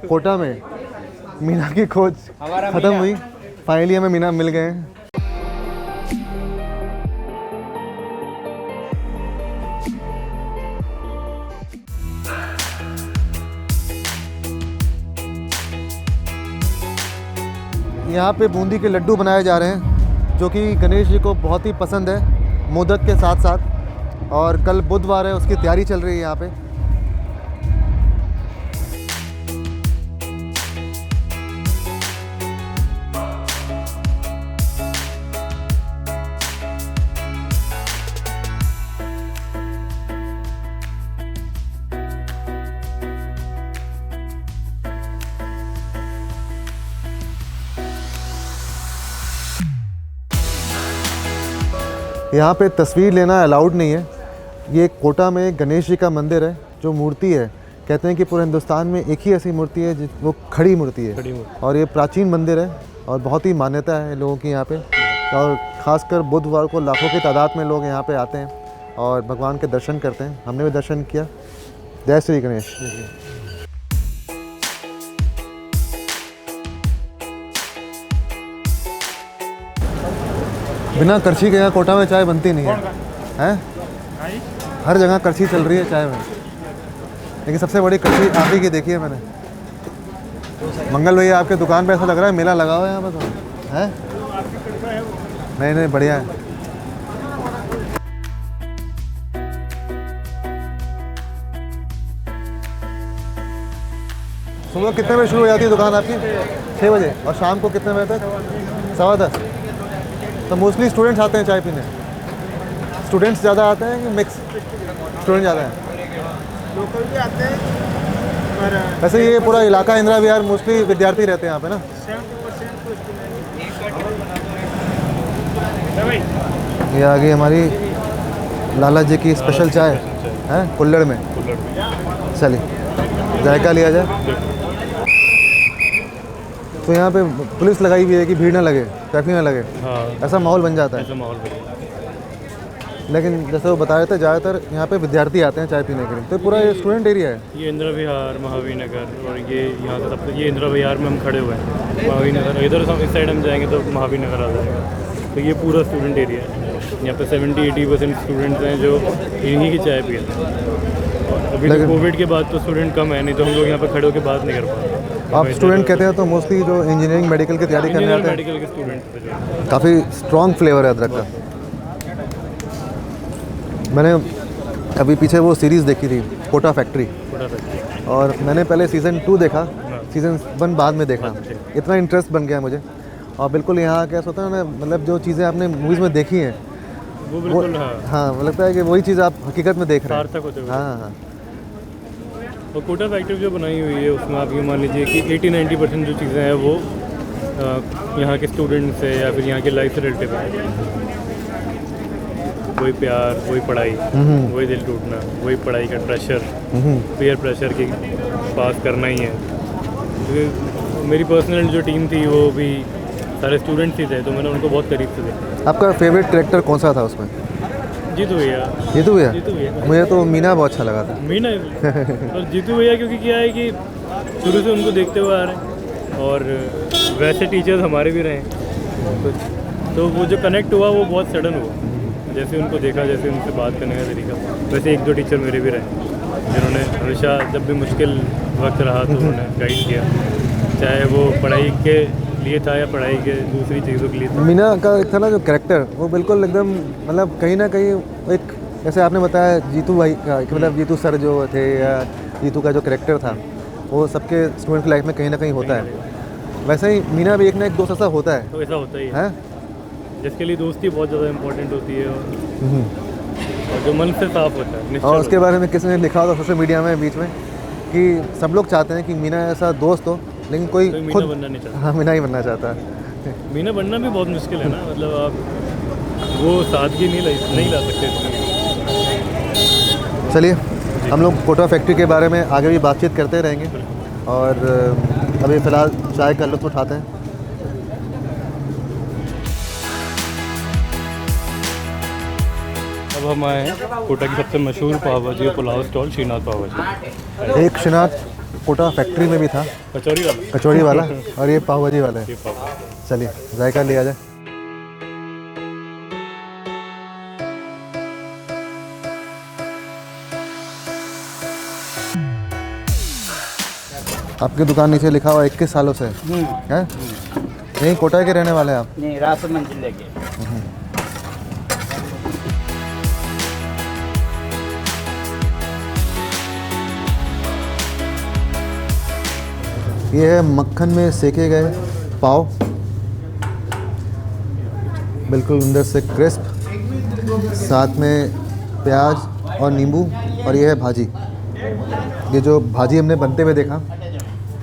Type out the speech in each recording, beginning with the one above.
कोटा में मीना की खोज ख़त्म हुई। फाइनली हमें मीना मिल गए हैं। यहाँ पे बूंदी के लड्डू बनाए जा रहे हैं जो कि गणेश जी को बहुत ही पसंद है, मोदक के साथ साथ। और कल बुधवार है, उसकी तैयारी चल रही है यहाँ पे। यहाँ पे तस्वीर लेना अलाउड नहीं है। ये कोटा में गणेश जी का मंदिर है, जो मूर्ति है कहते हैं कि पूरे हिंदुस्तान में एक ही ऐसी मूर्ति है वो खड़ी मूर्ति है। और ये प्राचीन मंदिर है और बहुत ही मान्यता है लोगों की यहाँ पे। और ख़ासकर बुधवार को लाखों की तादाद में लोग यहाँ पे आते हैं और भगवान के दर्शन करते हैं। हमने भी दर्शन किया। जय श्री गणेश। बिना करछी के यहाँ कोटा में चाय बनती नहीं है, हैं? हर जगह करछी चल रही है चाय में, लेकिन सबसे बड़ी करछी आप ही की देखी है मैंने। मंगल भैया, आपके दुकान पे ऐसा लग रहा है मेला लगा हुआ है यहाँ पर, तो है? नहीं नहीं, बढ़िया है। सुबह कितने बजे शुरू हो जाती है दुकान आपकी? 6 बजे। और शाम को कितने बजे तक? 10:15। तो मोस्टली स्टूडेंट्स आते हैं चाय पीने। स्टूडेंट्स ज़्यादा आते हैं कि मिक्स? स्टूडेंट ज़्यादा हैं, लोकल भी आते हैं। वैसे ये पूरा इलाका इंदिरा विहार मोस्टली विद्यार्थी रहते हैं यहाँ पे ना। 70% ये आ गई हमारी लाला जी की स्पेशल चाय है, कुल्हड़ में। चलिए जायका लिया जाए। तो यहाँ पे पुलिस लगाई हुई है कि भीड़ ना लगे, ट्रैफिक ना लगे। हाँ, ऐसा माहौल बन जाता है। ऐसा माहौल बन। लेकिन जैसे वो बता रहे थे, ज़्यादातर यहाँ पे विद्यार्थी आते हैं चाय पीने के लिए। तो पूरा ये स्टूडेंट एरिया है। ये इंदिरा विहार, महावीर नगर, और ये यहाँ से सब, ये इंदिरा विहार में हम खड़े हुए हैं। महावीर नगर इधर इस साइड हम जाएंगे तो महावीर नगर आ जाएगा। तो ये पूरा स्टूडेंट एरिया है। यहाँ पे 70-80% स्टूडेंट्स हैं जो इन्हीं की चाय पीते हैं। अभी तो कोविड के बाद तो स्टूडेंट कम है, नहीं तो हम लोग यहाँ पे खड़े होकर बात नहीं कर पाते। आप स्टूडेंट कहते हैं तो मोस्टली जो इंजीनियरिंग मेडिकल की तैयारी करने आते हैं। मेडिकल के स्टूडेंट। काफ़ी स्ट्रॉन्ग फ्लेवर है अदरक का। मैंने अभी पीछे वो सीरीज़ देखी थी, कोटा फैक्ट्री, और मैंने पहले सीज़न 2 देखा, सीज़न 1 बाद में देखा। इतना इंटरेस्ट बन गया मुझे। और बिल्कुल यहाँ क्या होता है ना, मतलब जो चीज़ें आपने मूवीज़ में देखी हैं वो बिल्कुल, हाँ, मुझे लगता है कि वही चीज़ आप हकीकत में देख रहे हैं। सार्थक होते हुए। हाँ हाँ। और कोटा फैक्ट्री जो बनाई हुई है उसमें आप ये मान लीजिए कि 80-90% जो चीज़ें हैं वो यहाँ के स्टूडेंट से या फिर यहाँ के लाइफ से रिलेटेड है। वही प्यार, वही पढ़ाई, वही दिल टूटना, वही पढ़ाई का प्रेशर, पीयर प्रेशर के पास करना ही है। क्योंकि मेरी पर्सनल जो टीम थी वो भी सारे स्टूडेंट्स ही थे, तो मैंने उनको बहुत करीब से देखा। आपका फेवरेट कैरेक्टर कौन सा था उसमें? जीतू भैया। जीतू भैया? जीतू भैया। मुझे तो मीना बहुत अच्छा लगा था। मीना और जीतू भैया, क्योंकि क्या है कि शुरू से उनको देखते हुए आ रहे हैं और वैसे टीचर्स हमारे भी रहे हैं, तो वो जो कनेक्ट हुआ वो बहुत सडन हुआ। जैसे उनको देखा, जैसे उनसे बात करने का तरीका, वैसे 1-2 टीचर मेरे भी रहे जिन्होंने हमेशा जब भी मुश्किल वक्त रहा तो उन्होंने गाइड किया, चाहे वो पढ़ाई के लिए था या पढ़ाई के दूसरी चीज़ों के लिए था। मीना का एक था ना जो कैरेक्टर, वो बिल्कुल एकदम मतलब कहीं ना कहीं एक, जैसे आपने बताया जीतू भाई का, मतलब जीतू सर जो थे या जीतू का जो कैरेक्टर था, वो सबके स्टूडेंट की लाइफ में कहीं ना कहीं होता है। वैसे ही मीना भी एक ना एक दोस्त ऐसा होता है। तो ऐसा होता ही है, जिसके लिए दोस्ती बहुत ज़्यादा इम्पोर्टेंट होती है और जो मन से साफ होता है। और उसके बारे में किसी ने लिखा होता सोशल मीडिया में बीच में कि सब लोग चाहते हैं कि मीना ऐसा दोस्त हो, लेकिन कोई खुद बनना नहीं चाहता। हाँ, मीना ही बनना चाहता है। मीना बनना भी बहुत मुश्किल है ना, मतलब आप वो सादगी नहीं ला सकते इसमें। चलिए हम लोग कोटा फैक्ट्री के बारे में आगे भी बातचीत करते रहेंगे और अभी फ़िलहाल चाय का लुत्फ़ उठाते हैं। अब हम आए हैं कोटा की सबसे मशहूर पाव भाजी और पुलाव स्टॉल श्रीनाथ पाव भाजी। एक श्रीनाथ कोटा फैक्ट्री में भी था, कचौरी वाला कचौड़ी वाला, और ये पाव भाजी वाला है। ये पाव। चलिए जायका लिया जाए। आपकी दुकान नीचे लिखा हुआ 21 सालों से है? यहीं कोटा के रहने वाले हैं आप? नहीं, राजसमंद जिले के। ये है मक्खन में सेके गए पाव, बिल्कुल अंदर से क्रिस्प, साथ में प्याज और नींबू, और ये है भाजी। ये जो भाजी हमने बनते हुए देखा,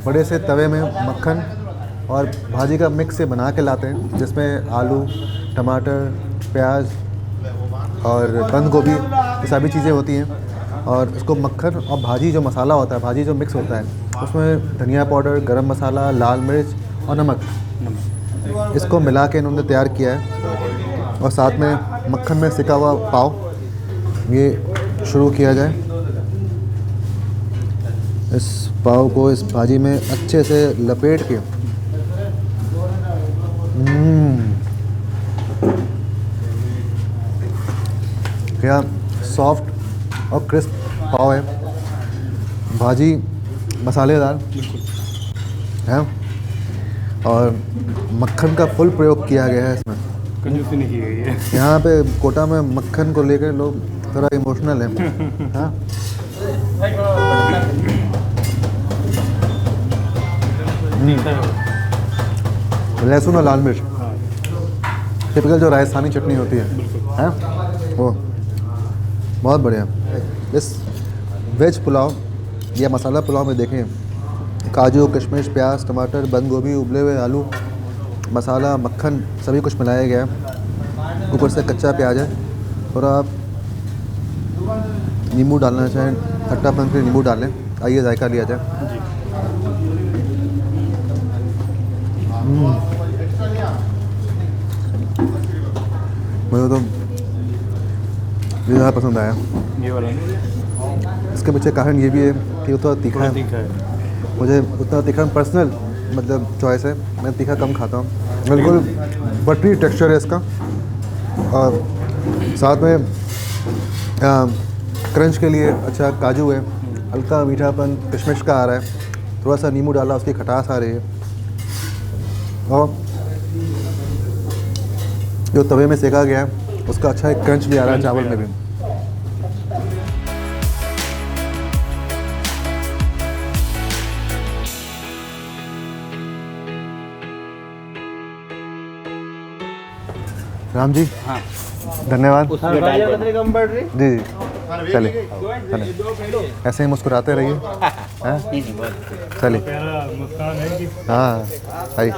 बड़े से तवे में मक्खन और भाजी का मिक्स से बना के लाते हैं, जिसमें आलू, टमाटर, प्याज और बंद गोभी, ये सभी चीज़ें होती हैं। और उसको मक्खन और भाजी जो मसाला होता है, भाजी जो मिक्स होता है, उसमें धनिया पाउडर, गरम मसाला, लाल मिर्च और नमक, इसको मिला के इन्होंने तैयार किया है। और साथ में मक्खन में सिका हुआ पाव, ये शुरू किया जाए। इस पाव को इस भाजी में अच्छे से लपेट के क्या सॉफ्ट और क्रिस्प पाव है। भाजी मसालेदार है और मक्खन का फुल प्रयोग किया गया है इसमें, कंजूसी नहीं की गई है। यहाँ पे कोटा में मक्खन को लेकर लोग थोड़ा इमोशनल है। हाँ, लहसुन और लाल मिर्च, टिपिकल जो राजस्थानी चटनी होती है वो बहुत बढ़िया। इस वेज पुलाव या मसाला पुलाव में देखें, काजू, किशमिश, प्याज, टमाटर, बंद गोभी, उबले हुए आलू, मसाला, मक्खन, सभी कुछ मिलाया गया है। ऊपर से कच्चा प्याज है, और आप नींबू डालना चाहें, खट्टापन के नींबू डालें। आइए जायका लिया जाए। मुझे तो ये ज़्यादा पसंद आया, ये वाला इसके पीछे कारण ये भी है कि वो थोड़ा तीखा है। तीखा है। मुझे उतना तीखा पर्सनल मतलब चॉइस है, मैं तीखा कम खाता हूँ। बिल्कुल बटरी टेक्सचर है इसका, और साथ में क्रंच के लिए अच्छा काजू है, हल्का मीठापन किशमिश का आ रहा है, थोड़ा सा नींबू डाला, उसकी खटास आ रही है, और जो तवे में सेका गया है उसका अच्छा एक क्रंच भी आ रहा है चावल में भी। राम जी, हाँ, धन्यवाद। जी जी जी, चलिए ऐसे ही मुस्कुराते रहिए। हैं? चलिए, प्यारा मुस्कान है कि हाँ आइए।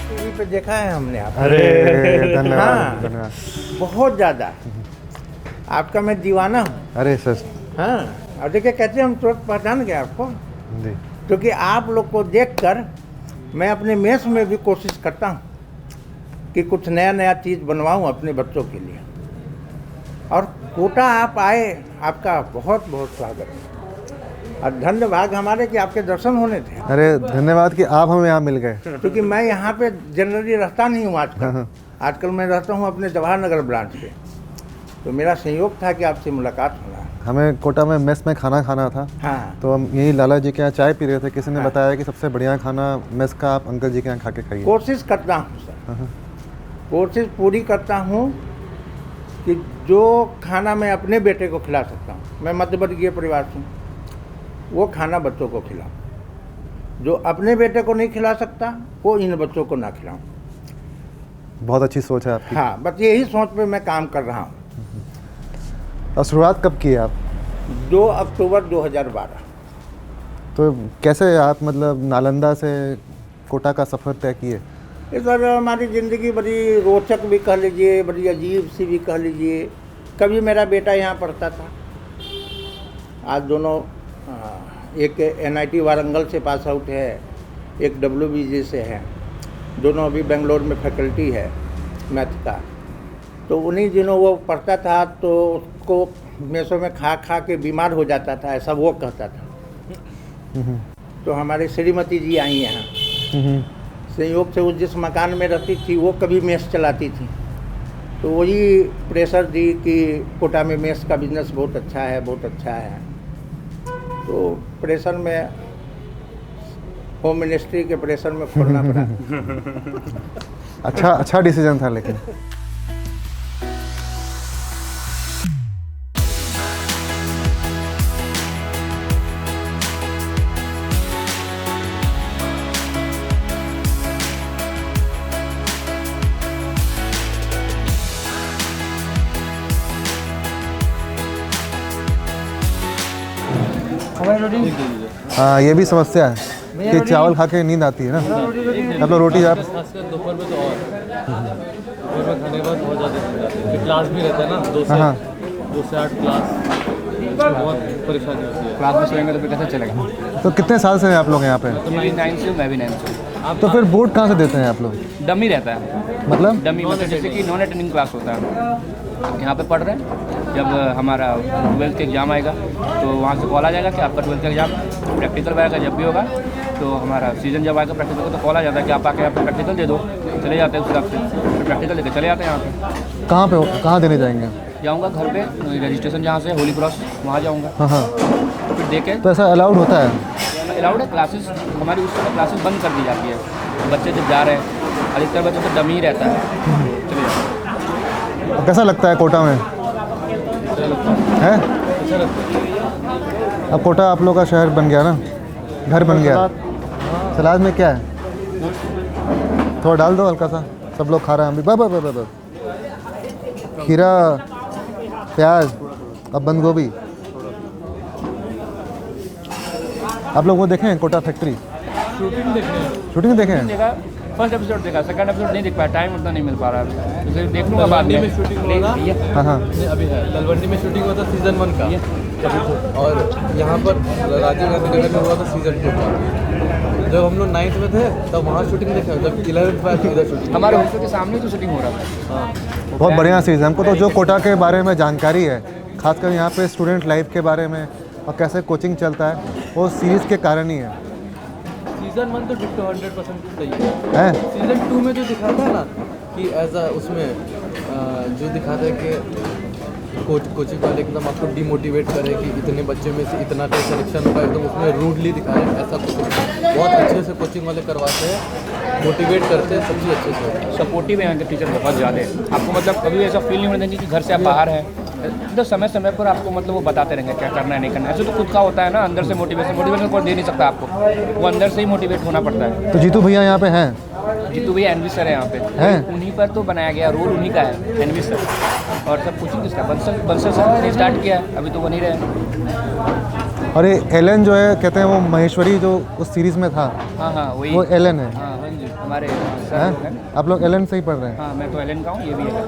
टीवी पे देखा है हमने आप। अरे धन्यवाद हाँ। धन्यवाद। बहुत ज़्यादा आपका मैं दीवाना हूँ। अरे सर हाँ, और देखिए कैसे हम तुरंत पहचान गए आपको, जी, क्योंकि आप लोग को देखकर मैं अपने मेस में भी कोशिश करता हूँ कि कुछ नया नया चीज़ बनवाऊँ अपने बच्चों के लिए। और कोटा आप आए, आपका बहुत बहुत स्वागत है, और धन्यवाद हमारे कि आपके दर्शन होने थे। अरे धन्यवाद कि आप हमें यहाँ मिल गए। क्योंकि मैं यहाँ पे जनरली रहता नहीं हूँ आजकल। आजकल मैं रहता हूँ अपने जवाहर नगर ब्रांच पे, तो मेरा संयोग था कि आपसे मुलाकात होना। हमें कोटा में मेस में खाना खाना था, हाँ, तो हम यही लाला जी के यहाँ चाय पी रहे थे, किसी ने बताया कि सबसे बढ़िया खाना मेस का आप अंकल जी के यहाँ खा के खाइए। कोशिश करता हूँ सर, कोशिश पूरी करता हूँ कि जो खाना मैं अपने बेटे को खिला सकता हूँ, मैं मध्यवर्गीय परिवार से हूँ, वो खाना बच्चों को खिलाऊँ। जो अपने बेटे को नहीं खिला सकता वो इन बच्चों को ना खिलाऊँ। बहुत अच्छी सोच है आपकी। हाँ, बस यही सोच पे मैं काम कर रहा हूँ। और शुरुआत कब की है आप? 2 अक्टूबर 2012। तो कैसे आप मतलब नालंदा से कोटा का सफ़र तय किए? इधर हमारी ज़िंदगी बड़ी रोचक भी कह लीजिए, बड़ी अजीब सी भी कह लीजिए। कभी मेरा बेटा यहाँ पढ़ता था, आज दोनों एक NIT वारंगल से पास आउट है, एक WBG से है, दोनों अभी बेंगलोर में फैकल्टी है मैथ का। तो उन्हीं दिनों वो पढ़ता था तो उसको मेसों में खा खा के बीमार हो जाता था, ऐसा वो कहता था। तो हमारी श्रीमती जी आई यहाँ, संयोग से वो जिस मकान में रहती थी वो कभी मेस चलाती थी, तो वही प्रेशर दी कि कोटा में मेस का बिजनेस बहुत अच्छा है, बहुत अच्छा है। तो प्रेशर में, होम मिनिस्ट्री के प्रेशर में खोलना पड़ा। अच्छा डिसीजन था लेकिन। हाँ, ये भी समस्या है कि चावल खा के नींद आती है ना। आप लोग रोटी आप खासकर दोपहर में तो और दोपहर में खाने के बाद बहुत ज़्यादा नींद आती है। क्लास भी रहता है ना, 2 से 8 क्लास, बहुत परेशानी होती है। क्लास में सोएंगे तो फिर कैसे चलेगा? तो कितने साल से हैं आप लोग यहाँ पे? तो मैं 9 से हूँ, मैं भी 9 से हूँ। तो फिर बोर्ड कहाँ से देते हैं आप लोग? डमी रहता है, मतलब डमी मतलब जैसे कि नॉन अटेंडिंग क्लास होता है। यहाँ पे पढ़ रहे हैं, जब हमारा 12th का एग्ज़ाम आएगा तो वहाँ से कॉल आ जाएगा कि आपका 12th का एग्ज़ाम प्रैक्टिकल वगैरह जब भी होगा तो हमारा सीज़न जब आएगा प्रैक्टिकल का तो कॉल आ जाता है कि आप आके यहाँ पे प्रैक्टिकल दे दो। चले जाते हैं उस हिसाब से, फिर प्रैक्टिकल देकर चले जाते हैं यहाँ पे। कहाँ देने जाएंगे? जाऊँगा घर पे, रजिस्ट्रेशन जहाँ से होली क्रॉस वहाँ जाऊँगा। हाँ, फिर दे के तो ऐसा अलाउड होता है? अलाउड है। क्लासेस हमारी उस समय क्लासेस बंद कर दी जाती है, बच्चे जब जा रहे हैं अधिकतर बच्चों को डमी रहता है। चलिए, और कैसा लगता है कोटा में? है? अब कोटा आप लोग का शहर बन गया ना, घर बन गया। सलाद में क्या है? थोड़ा डाल दो हल्का सा, सब लोग खा रहे हैं अभी। बा खीरा, प्याज, अब बंद गोभी। आप लोग वो देखें हैं कोटा फैक्ट्री? शूटिंग देखे हैं? देखा, फर्स्ट एपिसोड देखा, सेकंड एपिसोड नहीं देख पाया, टाइम उतना नहीं मिल पा रहा है, तो देख लूँगा बाद में। शूटिंग होगा, हाँ, अभी है तलवंडी में शूटिंग हुआ था सीज़न 1 का, और यहाँ पर राजीव गांधी नगर में हुआ था सीज़न 2 का। जब हम लोग 9th में थे तब वहाँ शूटिंग देखा, जब 11th में इधर शूटिंग। हमारे हॉस्टल के सामने तो शूटिंग हो रहा था। हाँ, बहुत बढ़िया चीज़ है। हमको तो जो कोटा के बारे में जानकारी है, खासकर यहाँ पे स्टूडेंट लाइफ के बारे में और कैसे कोचिंग चलता है, वो सीरीज़ के कारण ही है। सीज़न 1 तो डिट्टो 100% सही है। सीज़न 2 में जो दिखाता है ना कि एज अ उसमें जो दिखाता है कि कोचिंग वाले एकदम आपको डिमोटिवेट करे कि इतने बच्चे में से इतना का सिलेक्शन होगा, एकदम उसमें रूडली दिखाए, ऐसा कुछ बहुत अच्छे से कोचिंग वाले करवाते हैं, मोटिवेट करते हैं, सब चीज़ अच्छे से। सपोर्टिव है यहाँ के टीचर बहुत ज़्यादा है। आपको मतलब कभी ऐसा फील नहीं होना चाहिए कि घर से आप बाहर हैं, तो समय समय पर आपको मतलब वो बताते रहेंगे क्या करना है नहीं करना है। ऐसे तो खुद का होता है ना, अंदर से मोटिवेशन कोई दे नहीं सकता आपको, वो अंदर से ही मोटिवेट होना पड़ता है। तो जीतू भैया यहाँ पे हैं? जीतू भैया एनवी सर है यहाँ पे, हैं? उन्हीं पर तो बनाया गया रोल, उन्हीं का है एनवी सर। और सब कोचिंग किसका? बंसल सर ने स्टार्ट किया है, अभी तो वो नहीं रहे। और ये एलन जो है, कहते हैं वो महेश्वरी जो उस सीरीज़ में था, हाँ वही, वो एलन है। हाँ जी, हमारे सर हैं? हैं। आप लोग एलन से ही पढ़ रहे हैं? हाँ, मैं तो एलन का हूँ, ये भी है।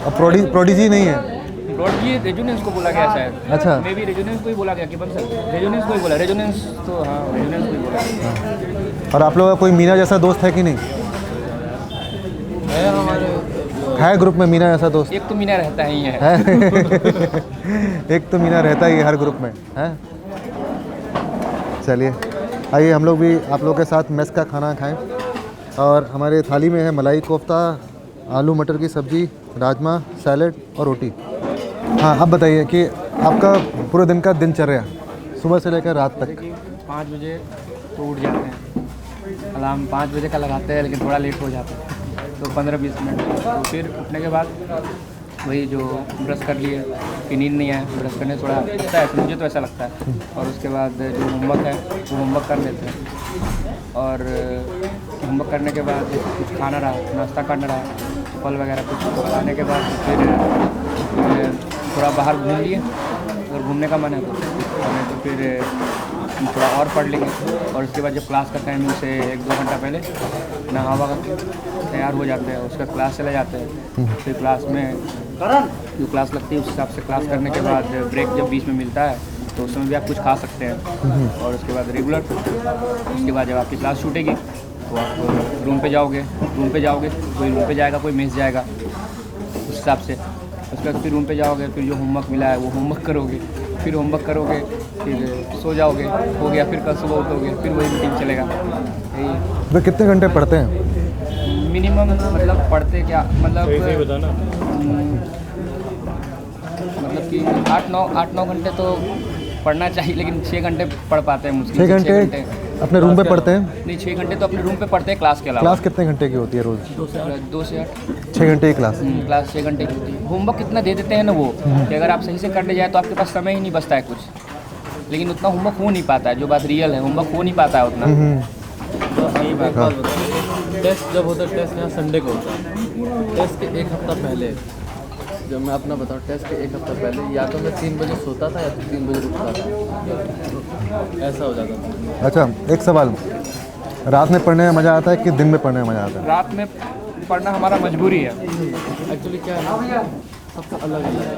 और प्रोडिजी नहीं है? ब्रॉडली रेजोनेंस को बोला गया शायद। अच्छा, मे भी रेजोनेंस को ही बोला गया कि बंसल रेजोनेंस को ही बोला, रेजोनेंस तो हाँ रेजोनेंस को ही बोला। और आप लोगों का कोई मीना जैसा दोस्त है कि नहीं? है हमारे है ग्रुप में मीना जैसा दोस्त? एक तो मीना रहता ही है। एक तो मीना रहता ही है हर ग्रुप में, है। चलिए, आइए हम लोग भी आप लोग के साथ मेस का खाना खाएं। और हमारे थाली में है मलाई कोफ्ता, आलू मटर की सब्ज़ी, राजमा, सैलेड और रोटी। हाँ, अब बताइए कि आपका पूरे दिन का दिनचर्या सुबह से लेकर रात तक। 5 बजे तो उठ जाते हैं, अलार्म 5 बजे का लगाते हैं, लेकिन थोड़ा लेट हो जाता है तो 15-20 मिनट। तो फिर उठने के बाद वही जो ब्रश कर लिए कि नींद नहीं आए, ब्रश करने थोड़ा लगता है, मुझे तो ऐसा लगता है। और उसके बाद जो होमवर्क है वो होमवर्क कर लेते हैं। और होमवर्क करने के बाद कुछ खाना रहा, नाश्ता करना रहा, फल वगैरह कुछ खाने के बाद फिर थोड़ा बाहर घूम लिए, अगर घूमने का मन है तो फिर थोड़ा और पढ़ लेंगे। और उसके बाद जब क्लास का टाइम से 1-2 घंटा पहले नहा वहा तैयार हो जाते हैं, उसका क्लास चले जाते हैं। फिर क्लास में जो क्लास लगती है उस हिसाब से क्लास करने के बाद ब्रेक जब बीच में मिलता है तो उस समय भी आप कुछ खा सकते हैं। और उसके बाद रेगुलर, उसके बाद जब आपकी क्लास छूटेगी तो आप रूम पे जाओगे, कोई रूम पे जाएगा, कोई मेस जाएगा उस हिसाब से। उसके बाद फिर रूम पे जाओगे, फिर जो होमवर्क मिला है वो होमवर्क करोगे, फिर सो जाओगे, हो गया, फिर कल सुबह उठोगे, फिर वही रूटीन चलेगा। यही तो कितने घंटे पढ़ते हैं? मिनिमम मतलब पढ़ते क्या, मतलब सही बताना। मतलब कि 8-9 घंटे तो पढ़ना चाहिए, लेकिन 6 घंटे पढ़ पाते हैं मुश्किल 6 से। घंटे अपने रूम पे पढ़ते हैं? नहीं, 6 घंटे तो अपने रूम पे पढ़ते हैं क्लास के अलावा। क्लास कितने घंटे की होती है रोज़? 2 से 8। 6 घंटे की क्लास। क्लास 6 घंटे की होती है। होमवर्क कितना दे देते हैं ना वो, कि अगर आप सही से करने जाए तो आपके पास समय ही नहीं बचता है कुछ, लेकिन उतना होमवर्क हो नहीं पाता है। जो बात रियल है, होमवर्क हो नहीं पाता है उतना। यही बात है। टेस्ट जब होता है, टेस्ट यहाँ संडे को होता है। टेस्ट के एक हफ्ता पहले, जब मैं अपना बताऊँ, टेस्ट के एक हफ्ता पहले या तो मैं 3 बजे सोता था या तो 3 बजे उठता था, ऐसा हो जाता था। अच्छा, एक सवाल, रात में पढ़ने में मज़ा आता है कि दिन में पढ़ने में मज़ा आता है? रात में पढ़ना हमारा मजबूरी है। एक्चुअली क्या है ना, सबका अलग अलग है।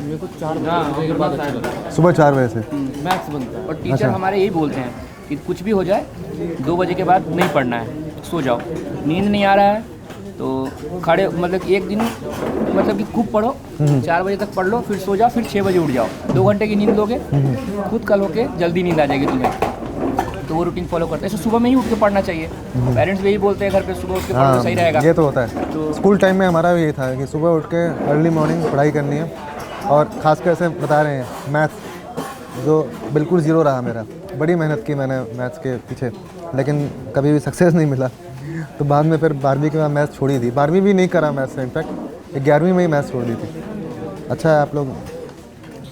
मेरे को 4 बजे के बाद अच्छा लगता है, सुबह 4 बजे से? मैथ्स बनता है। और टीचर हमारे यही बोलते हैं कि कुछ भी हो जाए 2 बजे के बाद नहीं पढ़ना है, सो जाओ। नींद नहीं आ रहा है तो खड़े, मतलब एक दिन मतलब कि खूब पढ़ो, 4 बजे तक पढ़ लो, फिर सो जाओ, फिर 6 बजे उठ जाओ। 2 घंटे की नींद लोगे, खुद कल होके जल्दी नींद आ जाएगी तुम्हें। तो वो रूटीन फॉलो करते हैं। ऐसे सुबह में ही उठ के पढ़ना चाहिए। पेरेंट्स भी यही बोलते हैं घर पे, सुबह उठ के पढ़ो तो सही रहेगा। ये तो होता है। स्कूल टाइम में हमारा भी यही था कि सुबह उठ के अर्ली मॉर्निंग पढ़ाई करनी है। और ख़ासकर से बता रहे हैं मैथ्स, जो बिल्कुल ज़ीरो रहा मेरा। बड़ी मेहनत की मैंने मैथ्स के पीछे, लेकिन कभी भी सक्सेस नहीं मिला। तो बाद में फिर 12वीं के बाद मैथ्स छोड़ी थी। 12वीं भी नहीं करा मैथ्स से, इनफैक्ट 11वीं में ही मैथ्स छोड़ दी थी। अच्छा है आप लोग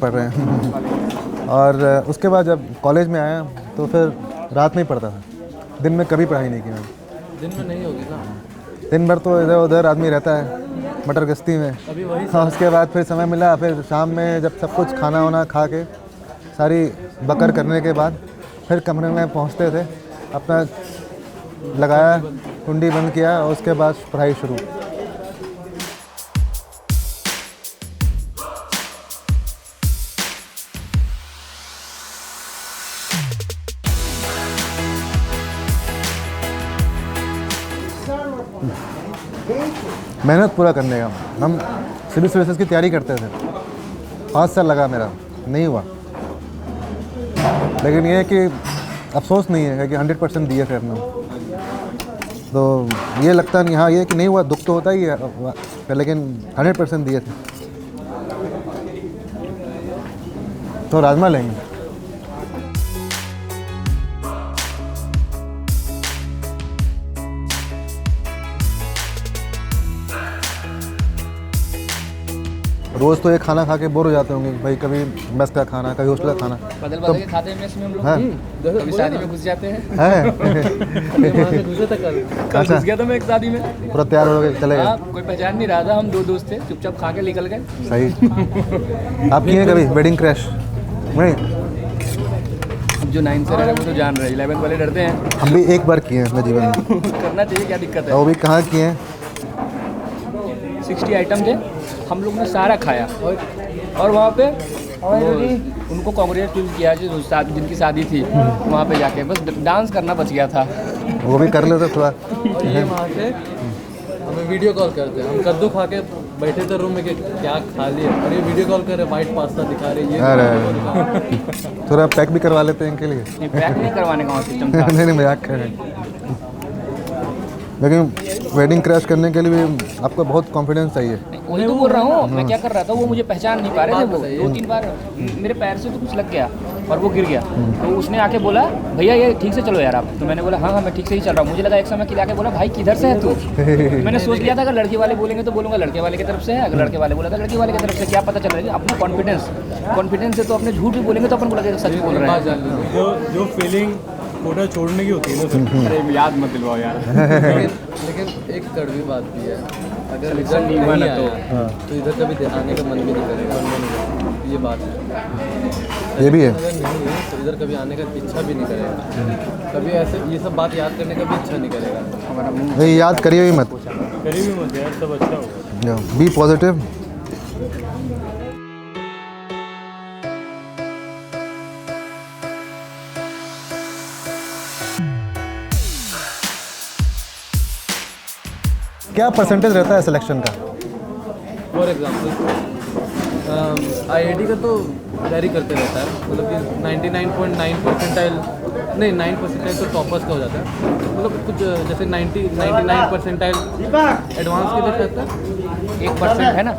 पढ़ रहे हैं। और उसके बाद जब कॉलेज में आया तो फिर रात में ही पढ़ता था, दिन में कभी पढ़ाई नहीं की मैंने। दिन में नहीं होगी ना, दिन भर तो इधर उधर आदमी रहता है मटर गश्ती में। अभी वही हाँ, उसके बाद फिर समय मिला, फिर शाम में जब सब कुछ खाना वाना खा के सारी बकर करने के बाद फिर कमरे में पहुंचते थे, अपना लगाया, कुंडी बंद किया और उसके बाद पढ़ाई शुरू। मेहनत पूरा करने का। हम सिविल सर्विसेज की तैयारी करते थे, 5 साल लगा मेरा, नहीं हुआ। लेकिन ये है कि अफसोस नहीं है कि 100% दिया थे अपना। तो ये लगता नहीं, हाँ ये कि नहीं हुआ, दुख तो होता ही है, लेकिन 100% दिए थे। तो राजमा लेंगे। रोज़ तो ये खाना खा के बोर हो जाते होंगे भाई, कभी मेस का खाना, कभी हॉस्टल का खाना। बदल के खाते हैं मेस में हम लोग। हाँ। कभी शादी में घुस जाते हैं। है वहाँ से घुसे तक कल घुस गया था मैं एक शादी में। पूरा तैयार हो गए चले गए। हाँ, कोई पहचान नहीं रहा था, हम 2 दोस्त थे, चुपचाप खा के निकल गए। सही। आप किए कभी वेडिंग क्रैश? नहीं, जो 9 से रह रहे हैं वो तो जान रहे हैं, 11 वाले डरते हैं। हम भी एक बार किए हैं अपने जीवन में। करना चाहिए, क्या दिक्कत है। और वो भी कहाँ किए हैं? 60 आइटम थे, हम लोग ने सारा खाया। और वहाँ पे वो उनको कांग्रेचुलेट किया जिनकी शादी थी, वहाँ पे जाके बस डांस करना बच गया था। वो भी कर लेते थोड़ा। और ये वहाँ से हमें वीडियो कॉल करते हैं। हम कद्दू खा के बैठे थे रूम में कि क्या खा लिए, और ये वीडियो कॉल कर रहे, वाइट पास्ता दिखा रहे, ये अरे थोड़ा पैक भी करवा लेते हैं इनके लिए। नहीं, पैक नहीं करवाने का सिस्टम था। नहीं मजाक कर रहे हैं। लेकिन वेडिंग क्रैश करने के लिए भी आपको बहुत कॉन्फिडेंस चाहिए। वही तो बोल रहा हूँ, मैं क्या कर रहा था, वो मुझे पहचान नहीं पा रहे थे। वो 2-3 बार मेरे पैर से तो कुछ लग गया और वो गिर गया। तो उसने आके बोला, भैया ये ठीक से चलो यार आप। तो मैंने बोला हाँ मैं ठीक से ही चल रहा हूँ। मुझे लगा एक समय के आके बोला, भाई किधर से है तू? मैंने सोच लिया था अगर लड़के वाले बोलेंगे तो बोलूँगा लड़के वाले की तरफ से है, अगर लड़के वाले बोला था लड़के वाले की तरफ से। क्या पता चल रहा है अपना कॉन्फिडेंस है, तो अपने झूठ भी बोलेंगे तो अपन बोला सच बोल रहे हैं। जो फीलिंग कोटा छोड़ने की होती है ना सर। अरे याद मत दिलवाओ यार। लेकिन एक कड़वी बात भी है, अगर इधर नहीं आया तो इधर कभी आने का मन भी नहीं करेगा। ये बात है, ये भी है। अगर नहीं है तो इधर कभी आने का इच्छा भी नहीं करेगा। कभी ऐसे ये सब बात याद करने का भी इच्छा नहीं करेगा। नहीं याद करिए ही मत, करीब ही मत यार, सब अच्छा होगा। B positive. क्या परसेंटेज रहता है सिलेक्शन का? फॉर एग्जाम्पल IIT का तो वेरी करते रहता है, मतलब कि 99.9 परसेंटाइल नहीं 9 परसेंटाइल तो टॉपर्स का हो जाता है, मतलब कुछ जैसे 99 परसेंटाइल एडवांस के लिए रहता है। 1% है ना,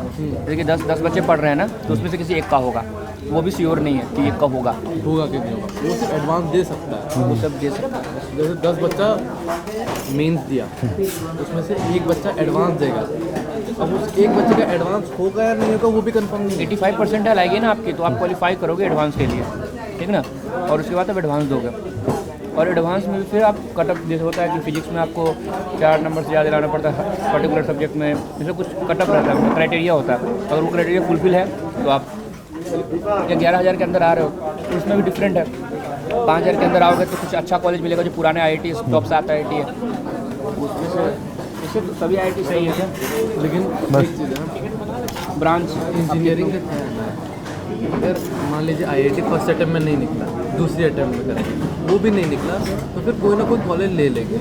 देखिए 10 बच्चे पढ़ रहे हैं ना, तो उसमें से किसी एक का होगा, वो भी श्योर नहीं है कि एक का होगा कि नहीं होगा, वो सिर्फ एडवांस दे सकता है, वो सब दे सकता है। जैसे 10 बच्चा मेंस दिया, उसमें से एक बच्चा एडवांस देगा, अब उस एक बच्चे का एडवांस होगा या नहीं होगा वो भी कंफर्म नहीं है। 85 परसेंटाइल आएगी ना आपकी, तो आप क्वालिफाई करोगे एडवांस के लिए, ठीक ना, और उसके बाद आप एडवांस दोगे, और एडवांस में भी फिर आप कटअप जैसे होता है कि फिजिक्स में आपको 4 नंबर से ज़्यादा लाना पड़ता है पर्टिकुलर सब्जेक्ट में, जैसे कुछ कटअप रहता है, क्राइटेरिया होता है, अगर वो क्राइटेरिया फुलफिल है तो आप या 11,000 के अंदर आ रहे हो तो उसमें भी डिफरेंट है। 5,000 के अंदर आओगे तो कुछ अच्छा कॉलेज मिलेगा जो पुराने IIT टॉप 7 IIT है, उसमें से इससे तो सभी IIT सही है, लेकिन बस। एक चीज़ है, ब्रांच इंजीनियरिंग के अगर मान लीजिए IIT फर्स्ट अटैम्प्ट में नहीं निकला, दूसरी अटैम्प्ट में करेंगे, वो भी नहीं निकला तो फिर कोई ना कोई कॉलेज ले लेंगे।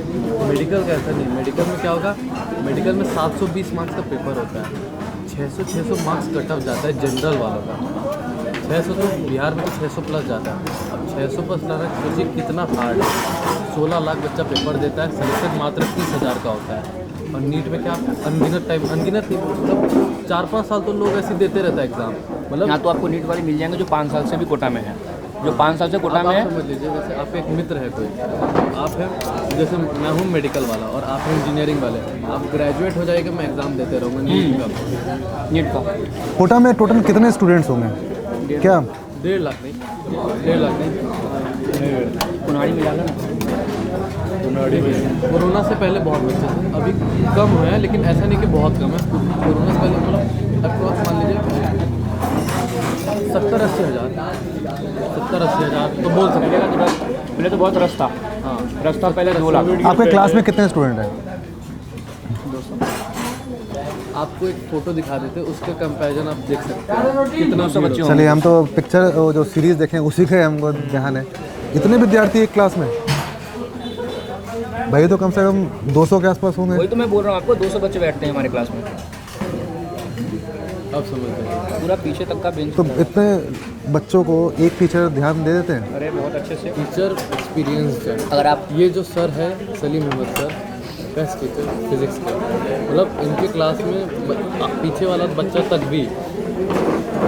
मेडिकल का ऐसा नहीं, मेडिकल में क्या होगा, मेडिकल में 720 मार्क्स का पेपर होता है, 600 मार्क्स कट ऑफ जाता है जनरल वालों का, 600 तो बिहार में तो 600 प्लस जाता है। अब 600 प्लस लाना सोचिए कितना हार्ड है। 16 लाख बच्चा पेपर देता है, सिलेक्शन मात्र 30,000 का होता है, और नीट में क्या अनगिनत नहीं, मतलब 4-5 साल तो लोग ऐसे देते रहता है एग्ज़ाम, मतलब यहाँ तो आपको नीट वाले मिल जाएंगे जो 5 साल से भी कोटा में है, जो 5 साल से कोटा में है। समझ लीजिए जैसे आपका एक मित्र है कोई, आप हैं, जैसे मैं हूँ मेडिकल वाला और आप हैं इंजीनियरिंग वाले, आप ग्रेजुएट हो जाएगा, मैं एग्ज़ाम देते रहूँगा नीट का कोटा में टोटल कितने स्टूडेंट्स होंगे क्या? 1.5 लाख नहीं, कुनाड़ी मिला लो ना, कोरोना से पहले बहुत बच्चे थे, अभी कम हुए हैं, लेकिन ऐसा नहीं कि बहुत कम है। कोरोना से पहले मतलब अप्रॉक्स मान लीजिए 70-80 हज़ार तो बोल सकते हैं। पहले तो बहुत रस था, हाँ, रस था पहले 2 लाख। आपके क्लास में कितने स्टूडेंट हैं? आपको एक फ़ोटो दिखा देते, उसके कंपैरिजन आप देख सकते हैं कितना 200 बच्चे चलिए, हम तो पिक्चर जो सीरीज़ देखें उसी का हमको ध्यान है। इतने विद्यार्थी एक क्लास में? भाई तो कम से कम 200 के आसपास होंगे। वही तो मैं बोल रहा हूँ आपको, 200 बच्चे बैठते हैं हमारे क्लास में, अब समझते हैं। पूरा पीछे तक का बेंच। तो इतने बच्चों को एक टीचर ध्यान दे देते हैं? अरे बहुत अच्छे से। टीचर एक्सपीरियंस है। अगर आप ये जो सर है Salim Ahmed sir, best teacher physics के, मतलब इनके क्लास में पीछे वाला बच्चा तक भी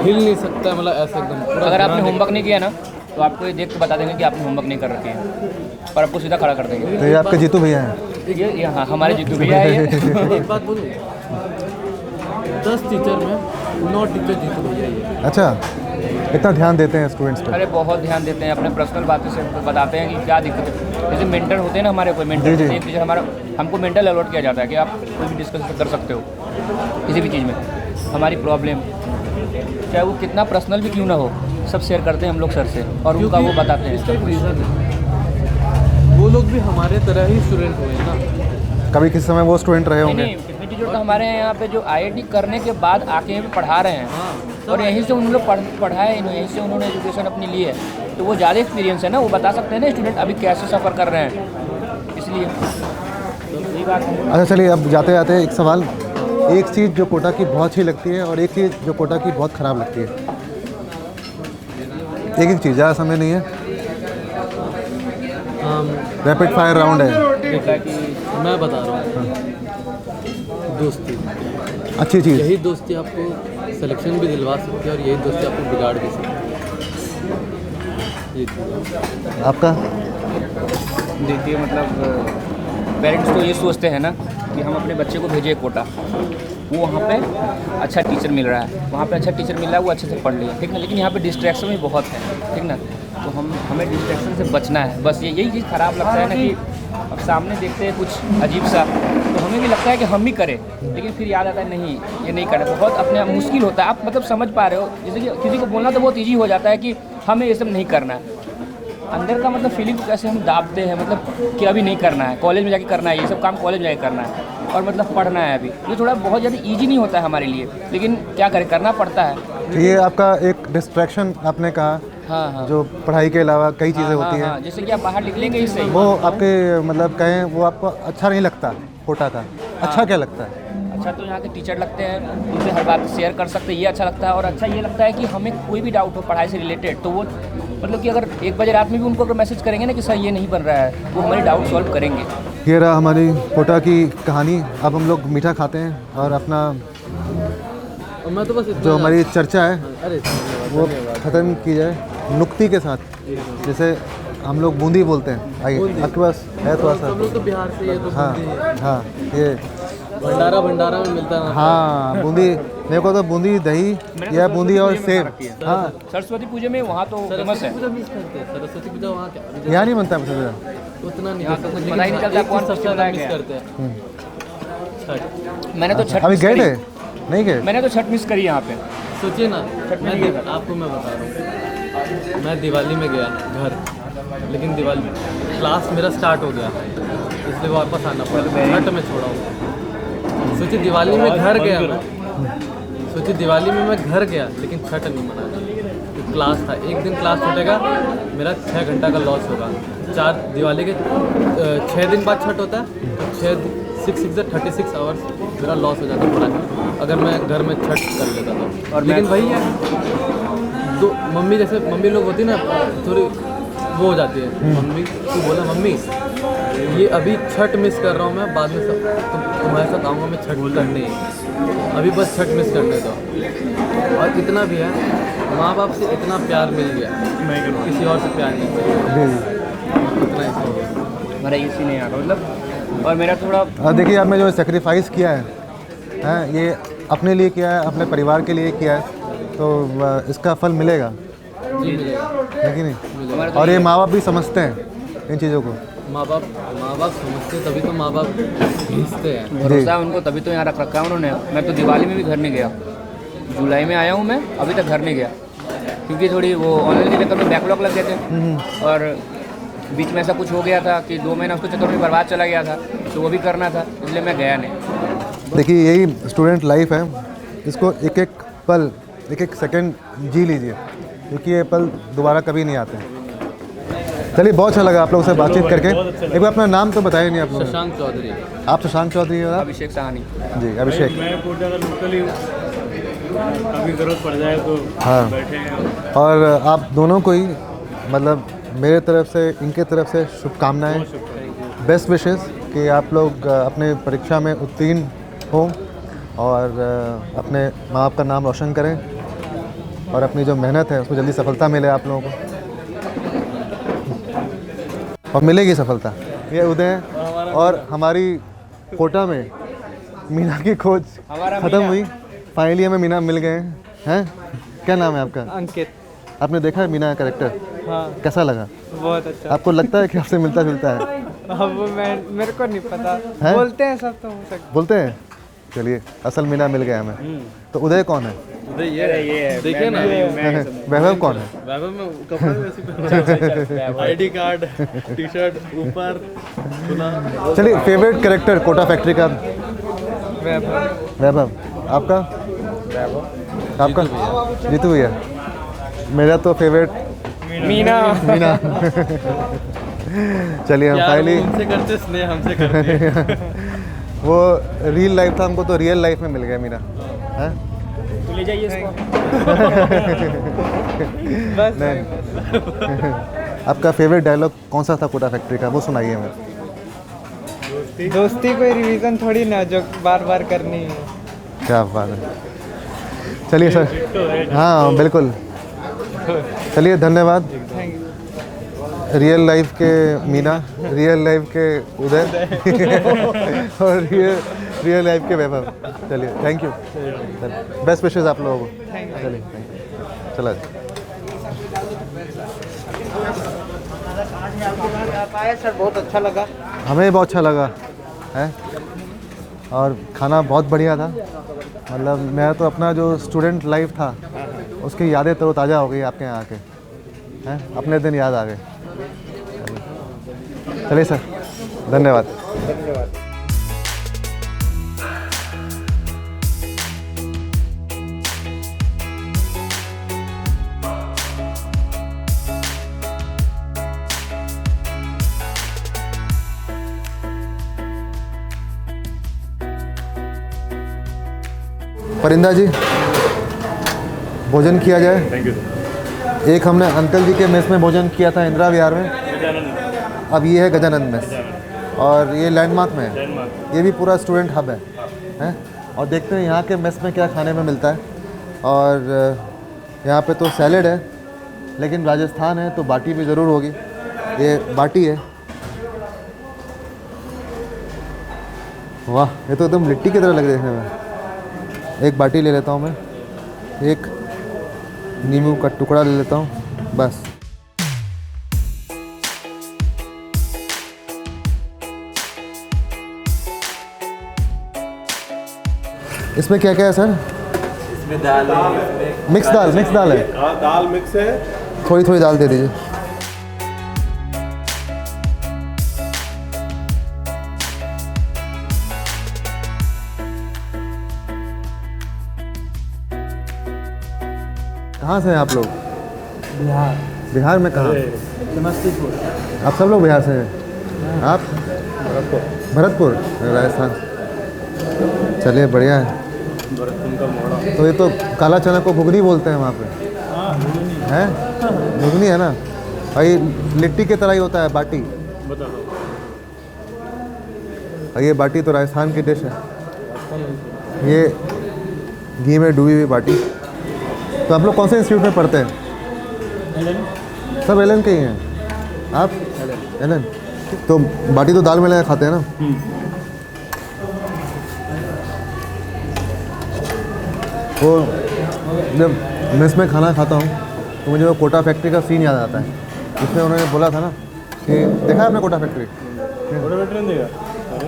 हिल नहीं सकता है, मतलब ऐसा एकदम। अगर आपने होमवर्क नहीं किया ना तो आपको ये देख के बता देंगे कि आपने होमवर्क नहीं कर रखे हैं, और आपको सीधा खड़ा कर देंगे। तो ये आपके जीतू भैया हैं? ये हाँ, हमारे जीतू भैया है ये। एक बात बोलूँ, 10 टीचर में 9 टीचर जीतू भैया ही है। अच्छा, इतना ध्यान देते हैं स्टूडेंट्स पे? अरे बहुत ध्यान देते हैं, अपने पर्सनल बातें से बताते हैं कि क्या दिक्कत है। जैसे मेंटर होते हैं ना हमारे, कोई मेंटर जी, जी। टीचर हमारा, हमको मेंटल अलर्ट किया जाता है कि आप कोई भी डिस्कस कर सकते हो किसी भी चीज़ में, हमारी प्रॉब्लम चाहे वो कितना पर्सनल भी क्यों ना हो, सब शेयर करते हैं हम लोग सर से, और उनका वो बताते हैं। इसका एक रीज़न है, वो लोग भी हमारे तरह ही स्टूडेंट हुए हैं ना। कभी किसी समय वो स्टूडेंट रहे नहीं होंगे? नहीं, कितने टीचर तो हमारे यहाँ पे जो IIT करने के बाद आके यहाँ पे पढ़ा रहे हैं, हाँ, और यहीं से उन लोग पढ़ाए, यहीं से उन्होंने एजुकेशन अपनी ली है, तो वो ज़्यादा एक्सपीरियंस है ना, वो बता सकते हैं ना स्टूडेंट अभी कैसे सफ़र कर रहे हैं, इसलिए यही बात है। अच्छा चलिए, अब जाते जाते एक सवाल, एक चीज़ जो कोटा की बहुत अच्छी लगती है और एक चीज़ जो कोटा की बहुत ख़राब लगती है, एक चीज़, ज़्यादा समय नहीं है, रैपिड फायर राउंड है। जैसा कि मैं बता रहा हूँ, दोस्ती, अच्छी चीज़। यही दोस्ती आपको सिलेक्शन भी दिलवा सकती है और यही दोस्ती आपको बिगाड़ भी सकती है। ये चीज़ है। आपका? देखिए मतलब पेरेंट्स तो ये सोचते हैं ना कि हम अपने बच्चे को भेजें कोटा, वो वहाँ पे अच्छा टीचर मिल रहा है, वहाँ पे अच्छा टीचर मिल रहा है, वो अच्छे से पढ़ लिया, ठीक ना, लेकिन यहाँ पे डिस्ट्रैक्शन भी बहुत है, ठीक ना, तो हमें डिस्ट्रैक्शन से बचना है, बस यही चीज़ ख़राब लगता है ना कि अब सामने देखते हैं कुछ अजीब सा, तो हमें भी लगता है कि हम ही करें, लेकिन फिर याद आता है नहीं ये नहीं करें, बहुत अपने आप मुश्किल होता है। आप मतलब समझ पा रहे हो, जैसे कि किसी को बोलना तो बहुत ईजी हो जाता है कि हमें ये सब नहीं करना है, अंदर का मतलब फीलिंग कैसे हम दाबते हैं, मतलब कि अभी नहीं करना है, कॉलेज में जाके करना है, ये सब काम कॉलेज में जाके करना है, और मतलब पढ़ना है अभी, ये थोड़ा बहुत ज़्यादा ईजी नहीं होता है हमारे लिए, लेकिन क्या करें, करना पड़ता है। तो ये आपका एक डिस्ट्रैक्शन आपने कहा, हाँ हाँ, जो पढ़ाई के अलावा कई चीज़ें होती हैं, हाँ, जैसे कि आप बाहर निकलेंगे ही सही, वो आपके मतलब कहें वो आपको अच्छा नहीं लगता कोटा का, अच्छा क्या लगता है? अच्छा तो यहाँ के टीचर लगते हैं, उनसे हर बात शेयर कर सकते हैं, ये अच्छा लगता है। और अच्छा ये लगता है कि हमें कोई भी डाउट हो पढ़ाई से रिलेटेड तो वो मतलब कि अगर 1 बजे रात में भी उनको अगर मैसेज करेंगे ना कि सर ये नहीं बन रहा है, वो हमारी डाउट सॉल्व करेंगे। ये रहा हमारी कोटा की कहानी। अब हम लोग मीठा खाते हैं और अपना और मैं तो बस इतना जो हमारी चर्चा है अरे वो ख़त्म की जाए नुक्ती के साथ, जैसे हम लोग बूंदी बोलते हैं। आइए, आपके पास है थोड़ा सा? हम लोग तो बिहार से, ये तो हाँ बूंदी है। हाँ, ये भंडारा में मिलता है। हाँ बूंदी, मेरे को तो बूंदी दही या बूंदी और सेब। हाँ, सरस्वती पूजा में वहाँ तो फेमस है। सरस्वती पूजा मिस करते हैं। सरस्वती पूजा वहाँ क्या यहाँ नहीं बनता मुझे। उतना नहीं, यहाँ तो कुछ पता ही नहीं चलता कौन सबसे ज़्यादा मिस है। करते हैं छठ। मैंने तो छठ अभी मिस गए करी। थे? नहीं गए? मैंने तो छठ मिस करी यहाँ पे। सोचिए ना, आपको मैं बता रहा हूँ, मैं दिवाली में गया घर, लेकिन दिवाली क्लास मेरा स्टार्ट हो गया इसलिए वापस आना पड़ा, छठ में छोड़ा हूँ। सोचिए दिवाली में घर गया मैं, सोचिए दिवाली में मैं घर गया लेकिन छठ नहीं मनाया, तो क्लास था। एक दिन क्लास छूटेगा, मेरा 6 घंटा का लॉस होगा। 4 दिवाली के 6 दिन बाद छठ होता है, तो 36 आवर्स मेरा लॉस हो जाता पूरा, अगर मैं घर में छठ कर लेता तो। और लेकिन वही है, तो मम्मी जैसे मम्मी लोग होती ना थोड़ी वो हो जाती है, मम्मी तू बोला मम्मी ये अभी छठ मिस कर रहा हूँ मैं, बाद में सब तुम्हारे साथ आऊँगा मैं छठ करने, अभी बस छठ मिस करने दो। और इतना भी है, माँ बाप से इतना प्यार मिल गया, किसी और से प्यार नहीं मिला, इतना ही हो गया। मेरा इसी नहीं आता मतलब। और मेरा थोड़ा देखिए आपने जो सेक्रीफाइस किया है ये अपने लिए किया है, अपने परिवार के लिए किया है, तो इसका फल मिलेगा, जी मिलेगा। है कि नहीं? और ये माँ बाप भी समझते हैं इन चीज़ों को। माँ बाप समझते तभी तो माँ बाप भेजते हैं। भरोसा है उनको, तभी तो यहाँ रख रखा है उन्होंने। मैं तो दिवाली में भी घर नहीं गया, जुलाई में आया हूँ मैं, अभी तक घर नहीं गया, क्योंकि थोड़ी वो ऑनलाइन के चक्कर में बैकलॉग लग गए थे और बीच में ऐसा कुछ हो गया था कि 2 महीना उसके चक्कर में बर्बाद चला गया था, तो वो भी करना था, इसलिए मैं गया नहीं। देखिए यही स्टूडेंट लाइफ है, इसको एक एक पल, एक एक सेकंड जी लीजिए, क्योंकि ये पल दोबारा कभी नहीं आते हैं। चलिए, बहुत अच्छा लगा आप लोगों से बातचीत करके। एक बार अपना नाम तो बताया नहीं आप लोगों ने। शशांक चौधरी। आप शशांक चौधरी हो? अभिषेक साहनी। जी, अभिषेक। मैं कोटा का लोकल ही हूँ, कभी ज़रूरत पड़ जाए तो हाँ। बैठे हैं। और आप दोनों को ही मतलब मेरे तरफ से, इनके तरफ से शुभकामनाएं, बेस्ट विशेस कि आप लोग अपने परीक्षा में उत्तीर्ण हों और अपने माँ बाप का नाम रोशन करें और अपनी जो मेहनत है उसमें जल्दी सफलता मिले आप लोगों को, और मिलेगी सफलता। ये उदय हैं और हमारी कोटा में मीना की खोज ख़त्म हुई, फाइनली हमें मीना मिल गए हैं। क्या नाम है आपका? अंकित। आपने देखा है मीना का कैरेक्टर? हाँ, कैसा लगा? बहुत अच्छा। आपको लगता है कि आपसे मिलता जुलता है? अब मेरे को नहीं पता, है? बोलते हैं सब तो हो सकता। बोलते हैं। चलिए, असल मीना मिल गया हमें। तो उदय कौन है? ये देखिए ना, वैभव कौन है? वैभव में कपड़े वैसे पहनते, आईडी कार्ड, टी शर्ट ऊपर खुला। चलिए, फेवरेट कैरेक्टर कोटा फैक्ट्री का? वैभव। वैभव। आपका? आपका? जीतू भैया। मेरा तो फेवरेट मीना। मीना। चलिए, हम फाइनली उनसे करते स्नेह हमसे करते। वो रियल लाइफ था, हमको तो रियल लाइफ में मिल गया मीना। हैं? तो ले जाइए इसको। बस नहीं। आपका फेवरेट डायलॉग कौन सा था कोटा फैक्ट्री का, वो सुनाइए हमें। दोस्ती कोई रिवीजन थोड़ी ना जो बार बार करनी है। क्या बात है। चलिए सर। हाँ बिल्कुल। चलिए, धन्यवाद। Thank you. रियल लाइफ के मीना, रियल लाइफ के उदय और रियल लाइफ के वैभव। चलिए, थैंक यू, बेस्ट विशेस आप लोगों को। चलिए, थैंक यू। चला आए सर, बहुत अच्छा लगा। हमें बहुत अच्छा लगा है, और खाना बहुत बढ़िया था। मतलब मेरा तो अपना जो स्टूडेंट लाइफ था उसकी यादें तरोताज़ा हो गई आपके यहाँ आके, हैं? अपने दिन याद आ गए। चलिए सर, धन्यवाद। परिंदा जी, भोजन किया जाए। Thank you. एक हमने अंकल जी के मेस में भोजन किया था इंदिरा विहार में, अब ये है गजानंद मेस और ये लैंडमार्क में है। ये भी पूरा स्टूडेंट हब है, हैं? और देखते हैं यहाँ के मेस में क्या खाने में मिलता है। और यहाँ पे तो सैलेड है, लेकिन राजस्थान है तो बाटी भी ज़रूर होगी। ये बाटी है, वाह ये तो एकदम लिट्टी की तरह लग देखने में। एक बाटी ले लेता हूँ मैं, एक नींबू का टुकड़ा ले लेता हूँ बस। इसमें क्या क्या है सर? इसमें दाल है, मिक्स दाल है। हाँ दाल मिक्स है। थोड़ी थोड़ी दाल दे दीजिए। कहाँ से हैं आप लोग? बिहार, बिहार में कहाँ? समस्तीपुर। आप सब लोग बिहार से हैं? आप? भरतपुर राजस्थान। चलिए बढ़िया है। तो ये तो काला चना को घुगनी बोलते हैं वहाँ पे, हैं? घुगनी है ना, और ये लिट्टी की तरह ही होता है बाटी। बता दो। और ये बाटी तो राजस्थान की डिश है। ये घी में डूबी हुई बाटी। तो आप लोग कौन से इंस्टीट्यूट में पढ़ते हैं? सब एलन के ही हैं। आप? एलन। तो बाटी तो दाल में लगा खाते हैं ना? तो जब मेस में खाना खाता हूँ तो मुझे वो कोटा फैक्ट्री का सीन याद आता है, जिसमें उन्होंने बोला था ना कि देखा है आपने कोटा फैक्ट्री?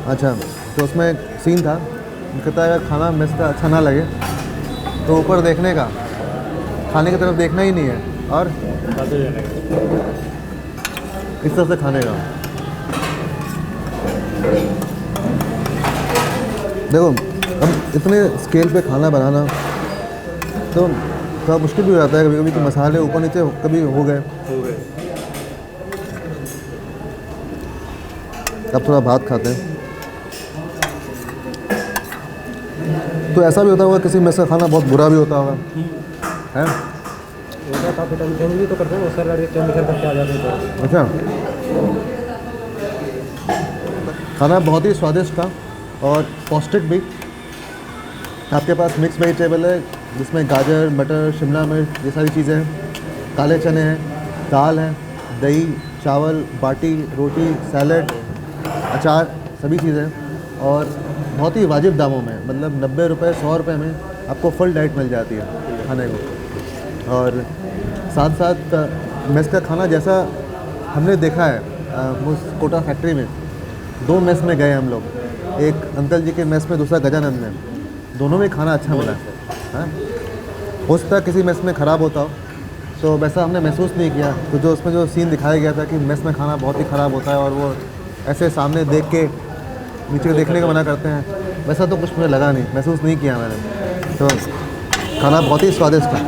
अच्छा, तो उसमें एक सीन था, कहता है अगर खाना मेस का अच्छा ना लगे तो ऊपर देखने का, खाने की तरफ देखना ही नहीं है और खाते जाने का। इस तरह से खाने का। देखो अब इतने स्केल पे खाना बनाना तो थोड़ा मुश्किल भी हो जाता है कभी कभी, तो मसाले ऊपर नीचे कभी हो गए। अब थोड़ा भात खाते हैं। तो ऐसा भी होता होगा किसी में से खाना बहुत बुरा भी होता होगा, है? अच्छा, खाना बहुत ही स्वादिष्ट था और पौष्टिक भी। आपके पास मिक्स वेजिटेबल है जिसमें गाजर, मटर, शिमला मिर्च ये सारी चीज़ें हैं, काले चने हैं, दाल है, दही, चावल, बाटी, रोटी, सैलड, अचार, सभी चीज़ें हैं और बहुत ही वाजिब दामों में, मतलब 90 रुपये 100 रुपये में आपको फुल डाइट मिल जाती है खाने को। और साथ साथ मेस का खाना जैसा हमने देखा है उस कोटा फैक्ट्री में, 2 मेस में गए हम लोग, एक अंकल जी के मेस में, दूसरा गजानंद में, दोनों में खाना अच्छा मिला है। हो सकता है किसी मेस में ख़राब होता हो, तो वैसा हमने महसूस नहीं किया। तो जो उसमें जो सीन दिखाया गया था कि मेस में खाना बहुत ही ख़राब होता है और वो ऐसे सामने देख के नीचे देखने का मना करते हैं, वैसा तो कुछ मुझे लगा नहीं, महसूस नहीं किया मैंने। तो खाना बहुत ही स्वादिष्ट था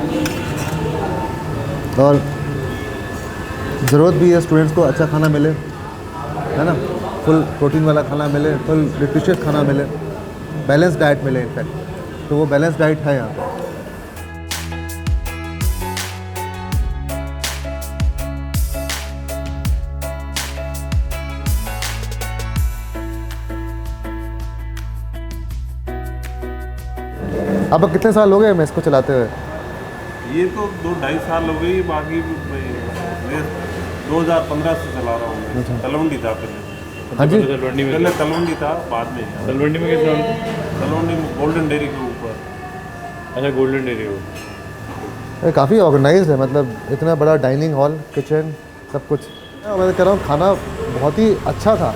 और ज़रूरत भी है स्टूडेंट्स को अच्छा खाना मिले, है ना, फुल प्रोटीन वाला खाना मिले, फुल न्यूट्रिशियस खाना मिले, बैलेंस डाइट मिले इनफैक्ट। तो वो बैलेंस डाइट है यहाँ पर। अब कितने साल हो गए मैं इसको चलाते हुए? ये तो 2-2.5 साल हो गई, बाकी मैं 2015 से चला रहा हूँ। तलवंडी था पहले। हाँ जी, तलवंडी में, पहले तलवंडी था, बाद में तलवंडी में कैसे? तलवंडी में गोल्डन डेयरी के ऊपर। अच्छा, गोल्डन डेयरी हो। काफ़ी ऑर्गेनाइज्ड है, मतलब इतना बड़ा डाइनिंग हॉल, किचन, सब कुछ। मैं कह रहा हूँ खाना बहुत ही अच्छा था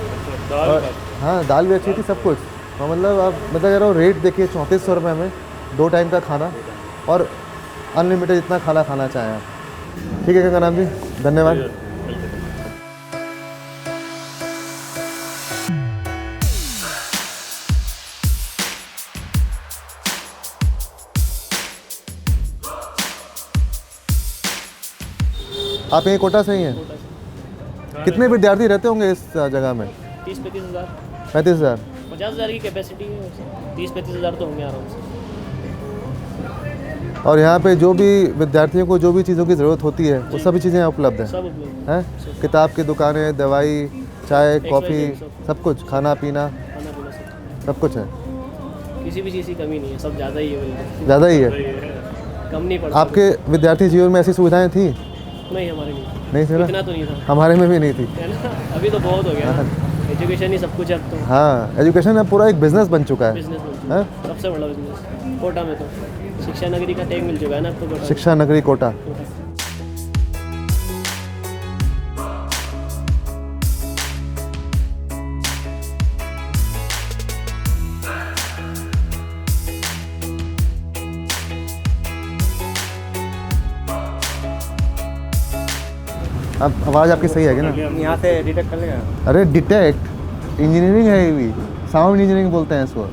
और हाँ दाल भी अच्छी थी, सब कुछ। और मतलब आप मतलब कह रहा हूँ रेट देखिए 3400 रुपये में 2 टाइम का खाना और अनलिमिटेड जितना खाना चाहें आप। ठीक है गंगाराम जी, धन्यवाद। आप यहीं कोटा से ही हैं? कितने विद्यार्थी रहते होंगे इस जगह में? 30-35 हज़ार। 35,000? 50,000 की कैपेसिटी है, 30-35 हज़ार तो होंगे आराम से। और यहाँ पे जो भी विद्यार्थियों को जो भी चीज़ों की ज़रूरत होती है वो सभी चीज़ें यहाँ उपलब्ध हैं, सब उपलब्ध हैं? किताब की दुकानें, दवाई, चाय, कॉफ़ी, सब कुछ, खाना पीना, खाना पीना सब कुछ है। किसी भी चीज़ की कमी नहीं है, सब ज़्यादा ही है बिल्कुल, ज़्यादा ही है। कम नहीं पड़ता। आपके विद्यार्थी जीवन में ऐसी सुविधाएं थी? नहीं, हमारे नहीं थी ना? इतना तो नहीं था, हमारे में भी नहीं थी। है ना। अभी तो बहुत हो गया, एजुकेशन ही सब कुछ है अब तो। हाँ, एजुकेशन अब पूरा एक बिजनेस बन चुका है। बिजनेस हाँ? सबसे बड़ा बिजनेस कोटा में तो शिक्षा नगरी का टैग मिल चुका है ना अब तो कोटा में। शिक्षा नगरी कोटा। कोटा। अब आवाज़ आपकी सही है कि ना? यहाँ से डिटेक्ट कर लेगा। अरे डिटेक्ट इंजीनियरिंग है, ये भी साउंड इंजीनियरिंग बोलते हैं इसको।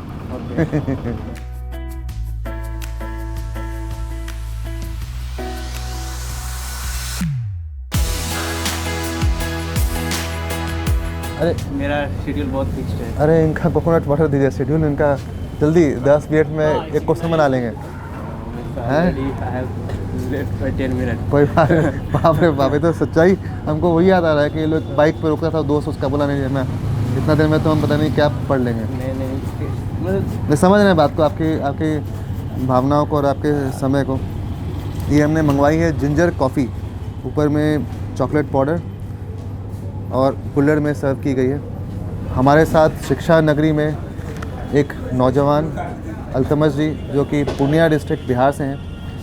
अरे मेरा शेड्यूल बहुत फिक्स्ड है। अरे इनका कोकोनट वाटर दीजिए, शेड्यूल इनका जल्दी 10 मिनट में एक क्वेश्चन बना लेंगे। हैं? 10 मिनट। कोई बाप रे बाप, ये तो सच्चाई। हमको वही याद आ रहा है कि ये लोग बाइक पे रुका था, दोस्त उसका बोला नहीं मैं इतना देर में तो हम पता नहीं क्या पढ़ लेंगे। नहीं मतलब मैं समझ रहे हैं बात को, आपकी आपकी भावनाओं को और आपके समय को। ये हमने मंगवाई है जिंजर कॉफ़ी, ऊपर में चॉकलेट पाउडर और कुल्हड़ में सर्व की गई है। हमारे साथ शिक्षा नगरी में एक नौजवान अल्तमश जी, जो कि पूर्णिया डिस्ट्रिक्ट बिहार से हैं,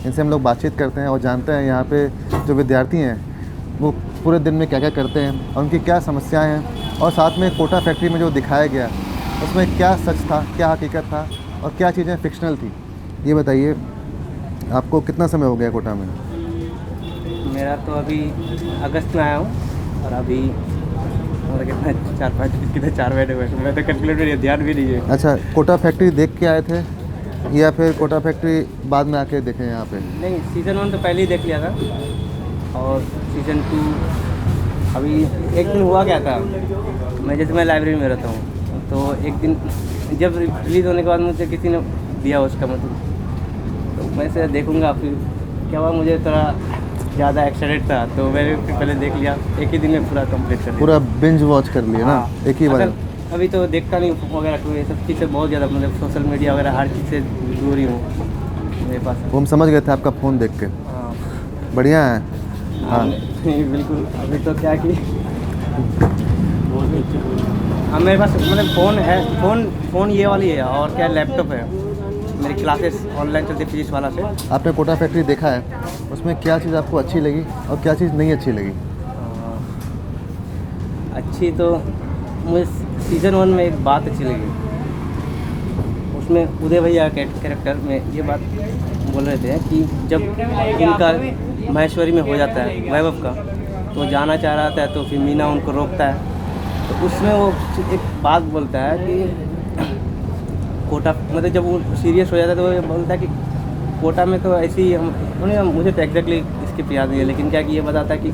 इनसे हम लोग बातचीत करते हैं और जानते हैं यहाँ पे जो विद्यार्थी हैं वो पूरे दिन में क्या क्या करते हैं और उनकी क्या समस्याएं हैं, और साथ में कोटा फैक्ट्री में जो दिखाया गया उसमें क्या सच था, क्या हकीकत था और क्या चीज़ें फिक्शनल थी। ये बताइए, आपको कितना समय हो गया कोटा में? मेरा तो अभी अगस्त में आया हूँ और अभी मतलब कितना 4-5 कितने 4 महीने हुए, मैं तो कैलकुलेट में ध्यान भी नहीं है। अच्छा, कोटा फैक्ट्री देख के आए थे या फिर कोटा फैक्ट्री बाद में आके देखे यहाँ पे? नहीं, सीज़न 1 तो पहले ही देख लिया था और सीज़न 2 अभी एक दिन हुआ क्या था, मैं लाइब्रेरी में रहता हूँ तो एक दिन जब रिलीज़ होने के बाद मुझे किसी ने दिया उसका मतलब, तो मैं से देखूँगा। फिर क्या हुआ, मुझे थोड़ा ज़्यादा एक्साइटेड था तो मैंने फिर पहले देख लिया, एक ही दिन में पूरा कंप्लीट कर लिया। पूरा बिंज वॉच कर लिया ना? हाँ। एक ही बार? अभी तो देखता नहीं वगैरह, तो ये सब चीज़ से बहुत ज़्यादा मतलब सोशल मीडिया वगैरह हर चीज़ से दूर ही हूँ मेरे पास। वो हम समझ गए थे आपका फ़ोन देख के। हाँ बढ़िया है। हाँ बिल्कुल। अभी तो क्या कि हाँ मेरे पास मतलब फ़ोन है, फ़ोन ये वाली है और क्या लैपटॉप है। मेरी क्लासेस ऑनलाइन चलती है फिजिक्स वाला से। आपने कोटा फैक्ट्री देखा है, उसमें क्या चीज़ आपको अच्छी लगी और क्या चीज़ नहीं अच्छी लगी? अच्छी तो मुझे सीज़न 1 में एक बात अच्छी लगी, उसमें उदय भैया कैरेक्टर में ये बात बोल रहे थे कि जब इनका महेश्वरी में हो जाता है वैभव का, तो जाना चाह रहा था तो फिर मीना उनको रोकता है, तो उसमें वो एक बात बोलता है कि कोटा मतलब जब वो सीरियस हो जाता है तो वो ये बोलता है कि कोटा में तो ऐसे ही हम मुझे तो एग्जैक्टली इसकी याद नहीं है, लेकिन क्या कि ये बताता है कि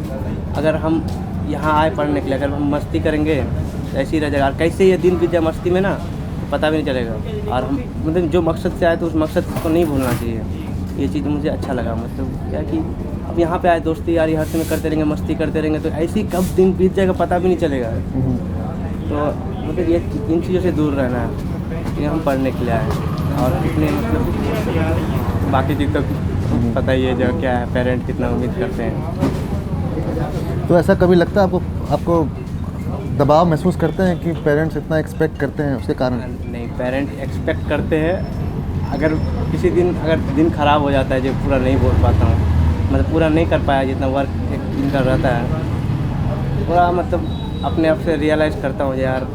अगर हम यहाँ आए पढ़ने के लिए, अगर हम मस्ती करेंगे तो ऐसे ही रह जाएगा, और कैसे ये दिन बीत जाए मस्ती में ना तो पता भी नहीं चलेगा। और हम मतलब जो मकसद से आए तो उस मकसद को नहीं भूलना चाहिए। ये चीज़ मुझे अच्छा लगा, मतलब क्या कि अब यहाँ पे आए दोस्ती यारी हर समय करते रहेंगे, मस्ती करते रहेंगे तो ऐसे ही कब दिन बीत जाएगा पता भी नहीं चलेगा। तो मतलब ये इन चीज़ों से दूर रहना है कि हम पढ़ने के लिए आए, और कितने मतलब बाकी चीज़ तो पता ही है जो क्या है, पेरेंट कितना उम्मीद करते हैं। तो ऐसा कभी लगता है आपको दबाव महसूस करते हैं कि पेरेंट्स इतना एक्सपेक्ट करते हैं उसके कारण? नहीं, पेरेंट एक्सपेक्ट करते हैं, अगर किसी दिन अगर दिन ख़राब हो जाता है जो पूरा नहीं बोल पाता हूँ, मतलब पूरा नहीं कर पाया जितना वर्क एक दिन का रहता है, पूरा मतलब अपने आप से रियलाइज़ करता हूँ यार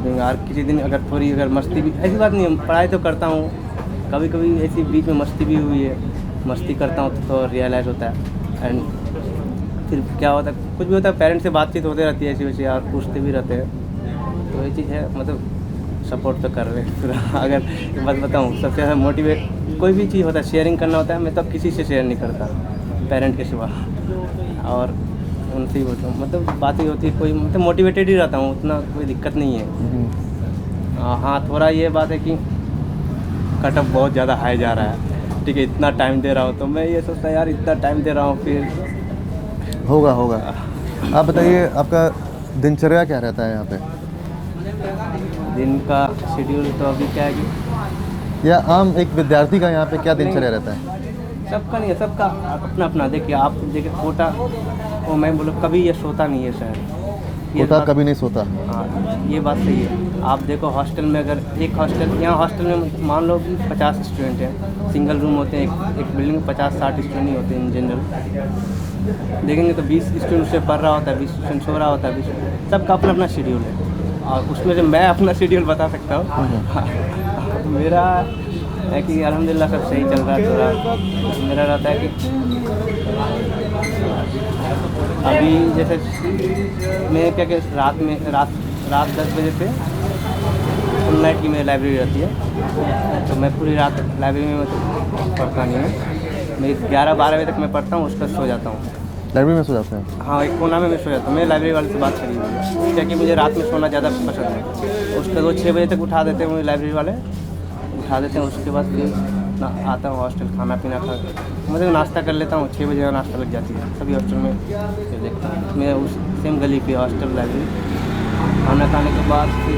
यार किसी दिन अगर थोड़ी अगर मस्ती भी, ऐसी बात नहीं है पढ़ाई तो करता हूँ, कभी कभी ऐसी बीच में मस्ती भी हुई है, मस्ती करता हूँ तो रियलाइज़ होता है। एंड फिर क्या होता है, कुछ भी होता है, पेरेंट्स से बातचीत होते रहती है ऐसी वैसी, और पूछते भी रहते हैं, तो ये चीज़ है मतलब सपोर्ट तो कर रहे हैं पूरा। अगर एक बात बताऊँ, सबसे ज़्यादा मोटिवेट कोई भी चीज़ होता है शेयरिंग करना होता है, मैं तो किसी से शेयर नहीं करता पेरेंट के सिवा, और उनसे ही बोलता हूँ, मतलब बात ही होती है कोई, मतलब मोटिवेटेड ही रहता हूँ, उतना कोई दिक्कत नहीं है। हाँ थोड़ा ये बात है कि कटअप बहुत ज़्यादा हाई जा रहा है, ठीक है इतना टाइम दे रहा हूँ, तो मैं ये सोचता यार इतना टाइम दे रहा हूँ फिर होगा होगा। आप बताइए आपका दिनचर्या क्या रहता है यहाँ पे, दिन का शेड्यूल तो अभी क्या है कि या आम एक विद्यार्थी का यहाँ पे क्या दिनचर्या रहता है? सबका नहीं है, सबका अपना अपना। देखिए आप देखिए कोटा वो मैं बोलो कभी ये सोता नहीं है शहर, ये कोटा बात- कभी नहीं सोता। हाँ ये बात सही है। आप देखो हॉस्टल में, अगर एक हॉस्टल यहाँ हॉस्टल में मान लो कि 50 स्टूडेंट हैं, सिंगल रूम होते हैं, एक बिल्डिंग में 50-60 स्टूडेंट ही होते हैं इन जनरल। देखेंगे तो 20 स्टूडेंट से पढ़ रहा होता है, 20 स्टूडेंट सो रहा होता है, 20 सबका अपना अपना शेड्यूल है। और उसमें से मैं अपना शेड्यूल बता सकता हूँ। मेरा है कि अल्हम्दुलिल्लाह सब सही चल रहा है। थोड़ा मेरा रहता है कि अभी जैसे मैं क्या रात 10 बजे से फुल नाइट की मेरी लाइब्रेरी रहती है, तो मैं पूरी रात लाइब्रेरी में पढ़ता नहीं है। मैं 11-12 बजे तक मैं पढ़ता हूँ, उसका सो जाता हूँ। लाइब्रेरी में सो जाते हैं? हाँ एक कोना में मैं सो जाता हूँ। मैं लाइब्रेरी वाले से बात करी हुई है, क्या कि मुझे रात में सोना ज़्यादा पसंद है। उसके वो 6 बजे तक उठा देते हैं, मुझे लाइब्रेरी वाले उठा देते हैं। उसके बाद फिर आता हूँ हॉस्टल, खाना पीना खा मतलब नाश्ता कर लेता हूँ। 6 बजे का नाश्ता लग जाती है सभी हॉस्टल में। फिर देखता हूँ मैं उस सेम गली पे हॉस्टल लाइब्रेरी, खाना खाने के बाद फिर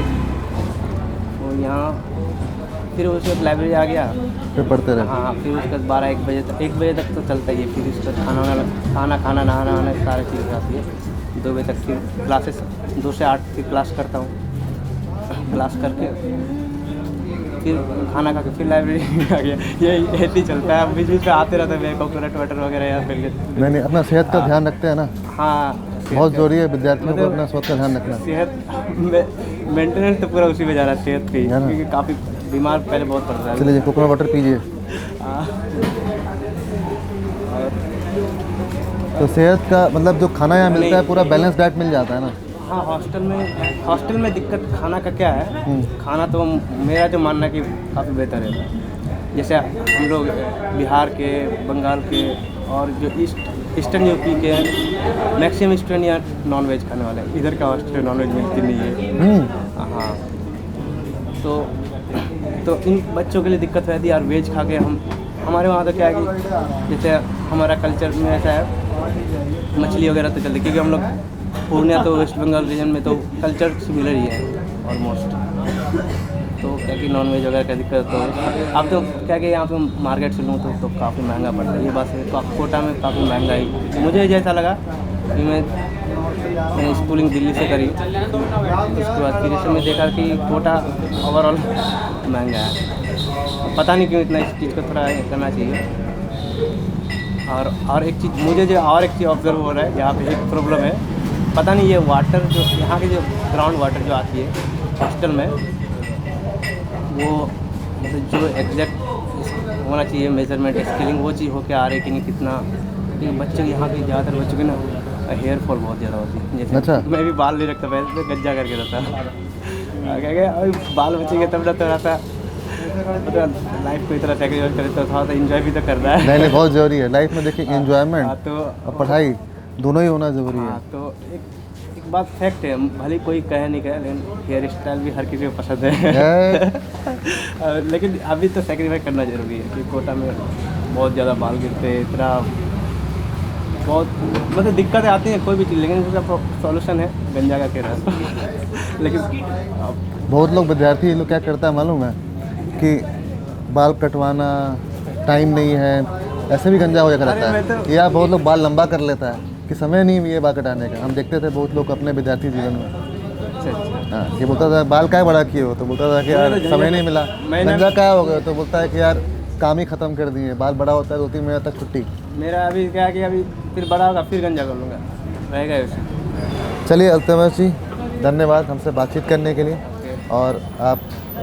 वो यहाँ फिर उसके लाइब्रेरी आ गया, फिर पढ़ते रहे? हाँ फिर उसके बाद 12-1 बजे तक 1 बजे तक तो चलता ही है। फिर उसके बाद खाना नहाना सारी चीज़ आती है। 2 बजे तक फिर क्लासेस 2 से 8 फिर क्लास करता हूँ। क्लास करके फिर खाना खा के फिर लाइब्रेरी आ गया। यही ऐसे ही चलता है। बीच बीच में आते रहते हैं कोकोनट वाटर वगैरह या फिर नहीं अपना सेहत का ध्यान रखते हैं ना? हाँ बहुत ज़रूरी है विद्यार्थियों को अपना सेहत का ध्यान रखना। सेहत मेंटेनेंस तो पूरा उसी में जा रहा है, सेहत की, क्योंकि काफ़ी बीमार पहले बहुत पड़ रहा है। चलिए कोकोनट वाटर पीजिए। तो सेहत का मतलब जो खाना यहाँ मिलता है पूरा बैलेंस डाइट मिल जाता है ना? हाँ हॉस्टल में दिक्कत खाना का क्या है, खाना तो मेरा जो मानना है कि काफ़ी बेहतर है। जैसे हम लोग बिहार के, बंगाल के और जो ईस्टर्न यूपी के मैक्सिमम स्टूडेंट यहाँ नॉन वेज खाने वाले हैं। इधर का हॉस्टल नॉन वेज मिलती नहीं है। हाँ तो इन बच्चों के लिए दिक्कत रहती है। और वेज खा के हमारे वहाँ तो क्या है कि जैसे हमारा कल्चर में ऐसा है, मछली वगैरह तो चलती, क्योंकि हम लोग पूर्णिया तो वेस्ट बंगाल रीजन में तो कल्चर सिमिलर ही है ऑलमोस्ट। तो क्या कि नॉन वेज वगैरह का दिक्कत तो अब तो क्या कि यहाँ पे मार्केट से लूँ तो काफ़ी महंगा पड़ता है। ये बात है तो कोटा में काफ़ी महंगा ही मुझे जैसा लगा कि मैंने स्कूलिंग दिल्ली से करी, उसके बाद फिर इसमें देखा कि कोटा ओवरऑल महंगा है। पता नहीं क्यों इतना इस चीज़ को थोड़ा करना चाहिए। और एक चीज़ मुझे जो और एक चीज़ ऑब्जर्व हो रहा है यहाँ पे एक प्रॉब्लम है, पता नहीं ये वाटर जो यहाँ की जो ग्राउंड वाटर जो आती है हॉस्टल में, वो मतलब जो एग्जैक्ट होना चाहिए मेजरमेंट स्केलिंग वो चीज़ होके आ रही कि नहीं कितना। क्योंकि बच्चे यहाँ के ज़्यादातर बच्चों की ना हेयर फॉल बहुत ज़्यादा होती है। जैसे अच्छा। मैं भी बाल नहीं रखता, पहले तो गज्जा करके रहता क्या अभी बाल बचेंगे तब रहता रहता मतलब लाइफ को इतना सेक्रीफाइस करे तो थोड़ा सा इंजॉय भी तो करना है। नहीं बहुत ज़रूरी है लाइफ में। देखिए एंजॉयमेंट तो और पढ़ाई दोनों ही होना ज़रूरी है। तो एक बात फैक्ट है, भले कोई कहे नहीं कहे, लेकिन हेयर स्टाइल भी हर किसी को पसंद है। लेकिन अभी तो सेक्रीफाइस करना जरूरी है, क्योंकि कोटा में बहुत ज़्यादा बाल गिरते हैं, इतना बहुत मतलब दिक्कतें आती हैं कोई भी चीज़, लेकिन उसका सॉल्यूशन है गंजा का केरा। लेकिन बहुत लोग विद्यार्थी लोग क्या करता है मालूम है कि बाल कटवाना टाइम नहीं है, ऐसे भी गंजा हो जाकर रहता है। या बहुत लोग बाल लंबा कर लेता है कि समय नहीं है बाल कटाने का। हम देखते थे बहुत लोग अपने विद्यार्थी जीवन में। हाँ ये बोलता था बाल क्या बड़ा किए हो, तो बोलता था कि यार समय नहीं मिला। गंजा क्या हो गया, तो बोलता है कि यार काम ही ख़त्म कर दिए, बाल बड़ा होता है 2-3 महीने तक छुट्टी। मेरा अभी क्या है कि अभी फिर बड़ा होगा फिर गंजा कर लूँगा, रहेगा उसे। चलिए अल्तमश जी धन्यवाद हमसे बातचीत करने के लिए, और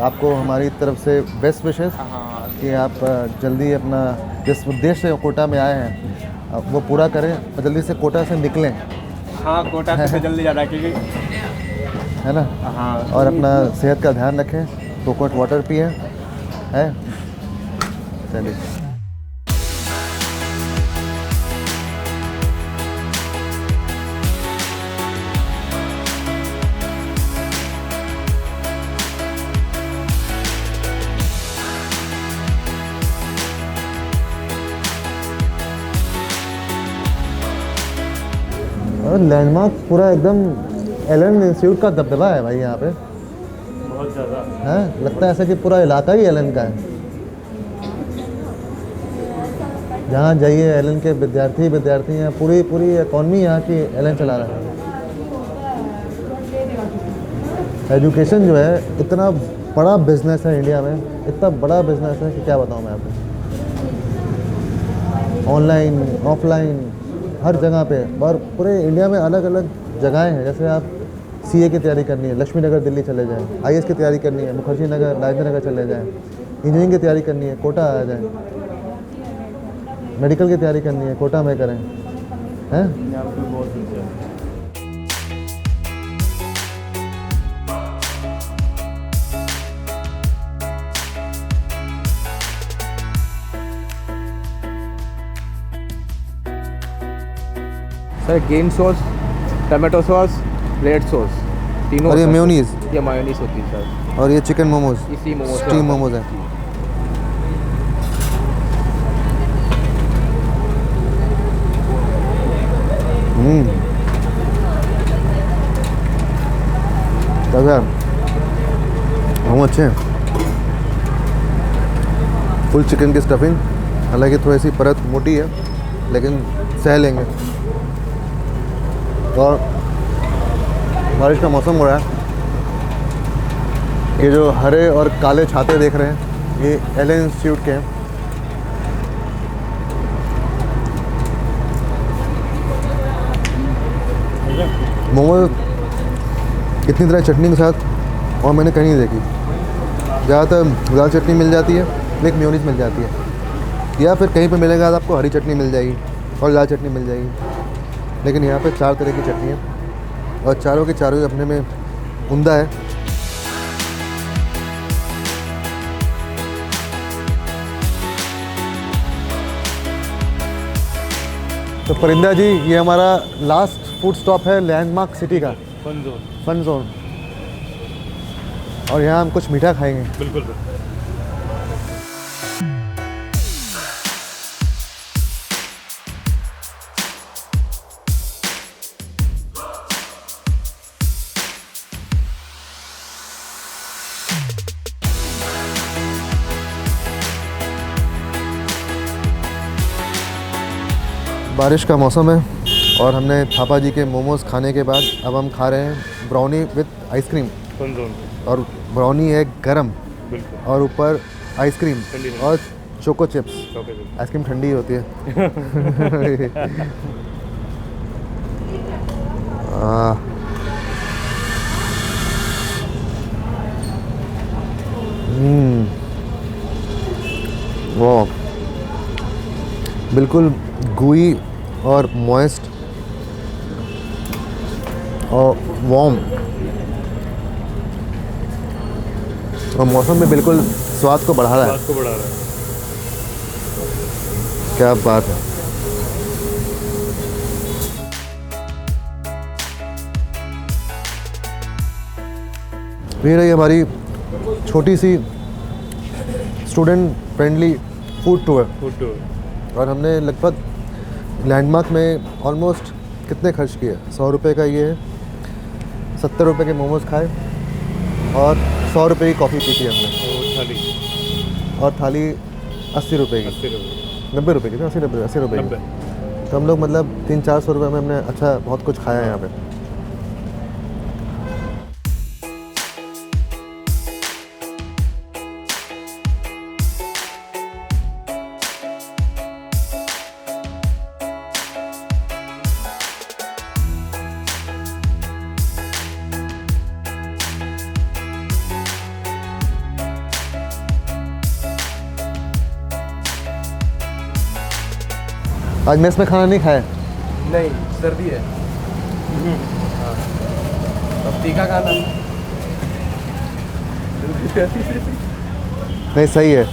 आपको हमारी तरफ से बेस्ट विशेस कि आप जल्दी अपना जिस उद्देश्य से कोटा में आए हैं आप वो पूरा करें और जल्दी से कोटा से निकलें। हाँ कोटा से जल्दी जाना क्योंकि है ना। हाँ और अपना सेहत का ध्यान रखें, कोकोनट वाटर पिए है। चलिए। और लैंडमार्क पूरा एकदम एलन इंस्टीट्यूट का दबदबा है भाई यहाँ पे, बहुत ज़्यादा है। लगता है ऐसा कि पूरा इलाका ही एलन का है। जहाँ जाइए एलन के विद्यार्थी हैं, पूरी इकॉनमी यहाँ की एलन चला रहा है। एजुकेशन जो है इतना बड़ा बिजनेस है इंडिया में, इतना बड़ा बिजनेस है कि क्या बताऊँ मैं आपको। ऑनलाइन ऑफलाइन हर जगह पे, और पूरे इंडिया में अलग अलग जगहें हैं। जैसे आप सीए की तैयारी करनी है, लक्ष्मी नगर दिल्ली चले जाएँ। आईएएस की तैयारी करनी है, मुखर्जी नगर राजेंद्र नगर चले जाएँ। इंजीनियरिंग की तैयारी करनी है, कोटा आ जाएँ। मेडिकल की तैयारी करनी है, कोटा में करें, हैं। Sir green sauce, tomato sauce, red sauce, तीनों। और ये मेयोनीज, ये मायोनीज होती है सर। और ये चिकन मोमोज, इसी मोमोज स्टीम मोमोज है। कैसा है? बहुत अच्छे हैं। फुल चिकन की स्टफिंग, हालांकि थोड़ी सी परत मोटी है लेकिन सह लेंगे। और बारिश का मौसम हो रहा है। ये जो हरे और काले छाते देख रहे हैं, ये एलन इंस्टीट्यूट के हैं। मोमोज इतनी तरह चटनी के साथ और मैंने कहीं नहीं देखी। ज़्यादातर दाल चटनी मिल जाती है, एक मेयोनीज मिल जाती है, या फिर कहीं पे मिलेगा तो आपको हरी चटनी मिल जाएगी और लाल चटनी मिल जाएगी। लेकिन यहाँ पे 4 तरह की चटनी है और चारों की चारों ही अपने में उम्दा है। तो परिंदा जी, ये हमारा लास्ट फूड स्टॉप है लैंडमार्क सिटी का, फन जोन। और यहाँ हम कुछ मीठा खाएंगे। बिल्कुल। बारिश का मौसम है और हमने थापा जी के मोमोज़ खाने के बाद अब हम खा रहे हैं ब्राउनी विद आइसक्रीम। और ब्राउनी है गरम, और ऊपर आइसक्रीम और चोको चिप्स। आइसक्रीम ठंडी ही होती है। वाह, बिल्कुल gooey और मॉइस्ट और वार्म, और मौसम में बिल्कुल स्वाद को बढ़ा रहा है। क्या बात है। ये रही हमारी छोटी सी स्टूडेंट फ्रेंडली फूड टूर। और हमने लगभग लैंडमार्क में ऑलमोस्ट कितने खर्च किए? 100 रुपये का ये है, 70 रुपये के मोमोज़ खाए और 100 रुपये की कॉफ़ी पी थी हमने। और थाली 80 रुपये की, 90 रुपये की, 80 रुपये की। तो हम लोग मतलब 300-400 रुपये में हमने अच्छा बहुत कुछ खाया है यहाँ पे। आज मेस में खाना नहीं खाया? नहीं, सर्दी है। अब तीखा खाना। नहीं, सही है।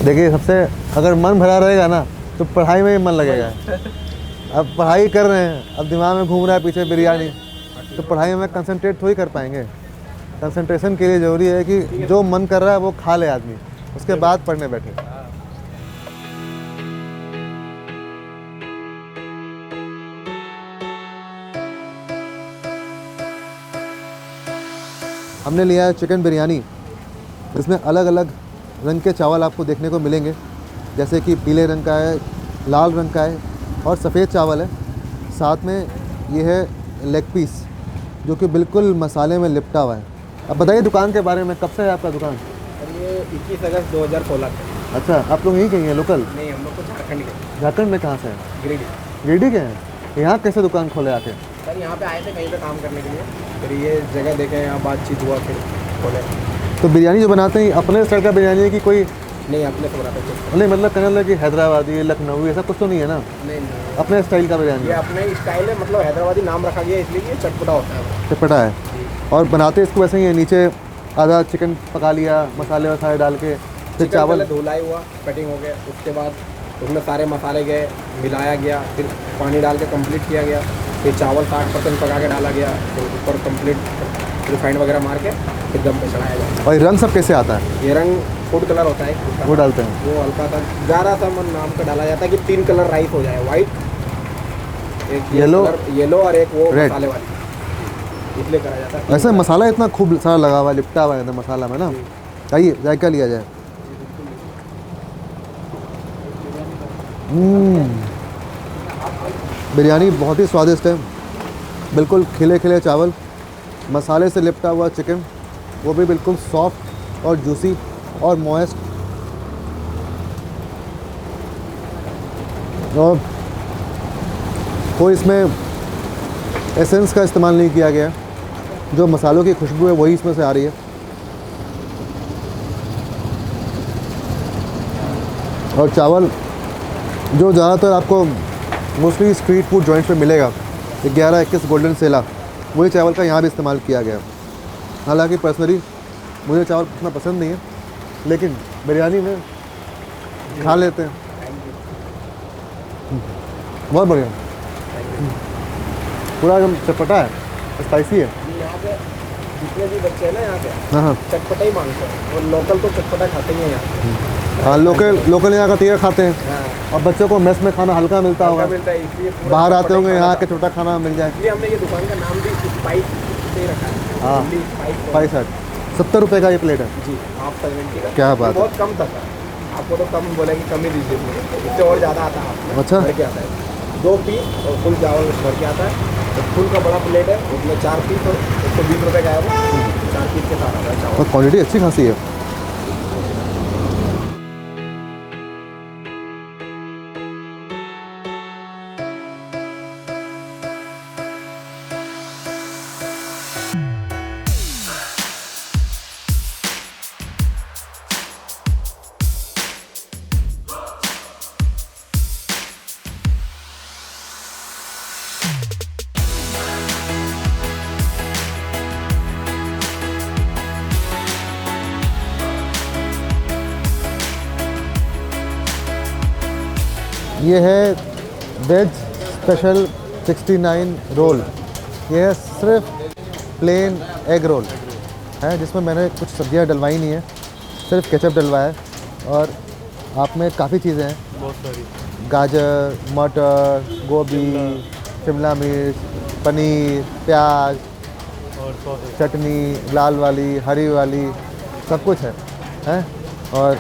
देखिए, सबसे अगर मन भरा रहेगा ना तो पढ़ाई में ही मन लगेगा। अब पढ़ाई कर रहे हैं, अब दिमाग में घूम रहा है पीछे बिरयानी, तो पढ़ाई में कंसंट्रेट थोड़ी कर पाएंगे। कंसंट्रेशन के लिए ज़रूरी है कि जो मन कर रहा है वो खा ले आदमी, उसके बाद पढ़ने बैठे। हमने लिया है चिकन बिरयानी। इसमें अलग अलग रंग के चावल आपको देखने को मिलेंगे, जैसे कि पीले रंग का है, लाल रंग का है और सफ़ेद चावल है। साथ में ये है लेग पीस जो कि बिल्कुल मसाले में लिपटा हुआ है। अब बताइए दुकान के बारे में, कब से है आपका दुकान? ये 21 अगस्त 2016 का। अच्छा, आप लोग यहीं के हैं लोकल? नहीं, हम लोग को झारखंड के, झारखंड में कहाँ से हैं? गिरिडीह। गिरिडीह के हैं? यहाँ कैसे दुकान खोले आके? सर यहाँ पे आए थे कहीं पे काम करने के लिए, फिर ये जगह देखे, यहाँ बातचीत हुआ, फिर खोले। तो बिरयानी जो बनाते हैं अपने स्टाइल का बिरयानी है कि कोई? नहीं, अपने से बनाते थे। नहीं मतलब कहने लगे कि हैदराबादी, लखनऊ ऐसा कुछ तो नहीं है ना? नहीं, अपने स्टाइल का बिरयानी ये है। अपने स्टाइल है, मतलब हैदराबादी नाम रखा गया इसलिए ये चटपटा होता है। चटपटा है। और बनाते इसको वैसे ही है, नीचे आधा चिकन पका लिया मसाले वसाले डाल के, फिर चावल धुलाई हुआ, कटिंग हो गया, उसके बाद उसमें सारे मसाले गए, मिलाया गया, फिर पानी डाल के कंप्लीट किया गया, फिर चावल 60% पका के डाला गया, फिर ऊपर कंप्लीट रिफाइंड वगैरह मार के फिर दम पे चढ़ाया गया। और ये रंग सब कैसे आता है? ये रंग फूड कलर होता है, वो डालते हैं? वो हल्का सा ज़्यादा सा नाम का डाला जाता है कि 3 कलर राइस हो जाए, वाइट, एक येलो और एक वो रेड, मसाले वाली, इसलिए करा जाता है। ऐसे मसाला इतना खूब सारा लगा हुआ है, लिपटा हुआ है अंदर मसाला में ना। आइए जायका लिया जाए। बिरयानी बहुत ही स्वादिष्ट है, बिल्कुल खिले खिले चावल, मसाले से लिपटा हुआ चिकन, वो भी बिल्कुल सॉफ्ट और जूसी और मॉइस्ट। और कोई इसमें एसेंस का इस्तेमाल नहीं किया गया, जो मसालों की खुशबू है वही इसमें से आ रही है। और चावल जो ज़्यादातर आपको मोस्टली स्ट्रीट फूड जॉइंट्स पे मिलेगा, 11-21 गोल्डन सेला, वही चावल का यहाँ भी इस्तेमाल किया गया। हालांकि पर्सनली मुझे चावल उतना पसंद नहीं है, लेकिन बिरयानी में खा लेते हैं। बहुत बढ़िया, पूरा एकदम चटपटा है, स्पाइसी है। यहाँ पे जितने भी बच्चे हैं ना यहाँ पे हाँ चटपटा ही मांगते हैं, और लोकल तो चटपटा खाते ही हैं यहाँ पे। हाँ, लोकल यहाँ का तीखा खाते हैं। और बच्चों को मेस में खाना हल्का मिलता होगा, मिलता है, इसलिए बाहर आते होंगे यहाँ के छोटा खाना मिल जाए। इसलिए हमने ये दुकान का नाम भी स्पाइस से रखा है। हाँ, स्पाइस 70 रुपये का ये प्लेट है जी, हाफ 70 का। क्या बात है। बहुत कम था सर, आपको तो कम बोलेंगे, कम ही दीजिए, इससे और ज़्यादा आता है। अच्छा, भर के आता है 2 पीस और फुल चावल भर के आता है। तो फुल का बड़ा प्लेट है, उसमें 4 पीस और 120 रुपये का है वो, 4 पीस के साथ आता है चावल। और क्वालिटी अच्छी खासी है। ये है वेज स्पेशल 69 रोल। ये है सिर्फ प्लेन एग रोल है, जिसमें मैंने कुछ सब्जियां डलवाई नहीं है, सिर्फ केचप डलवाया है। और आप में काफ़ी चीज़ें हैं, बहुत सारी, गाजर, मटर, गोभी, शिमला मिर्च, पनीर, प्याज और सॉस चटनी, लाल वाली, हरी वाली, सब कुछ है। और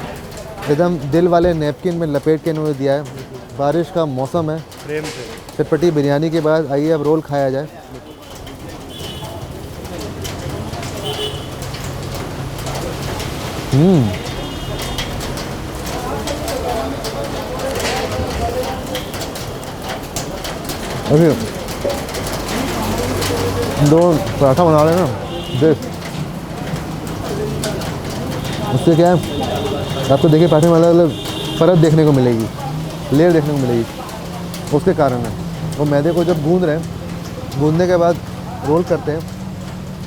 एकदम दिल वाले नैपकिन में लपेट के इन्होंने दिया है। बारिश का मौसम है, प्रेम से। चटपटी बिरयानी के बाद आइए अब रोल खाया जाए। अभी 2 पराठा बना लेना देख, उससे क्या है आपको देखिए पराठे में अलग अलग परत देखने को मिलेगी, लेयर देखने को मिलेगी, उसके कारण है। वो मैदे को जब गूंद रहे हैं, गूंदने के बाद रोल करते हैं,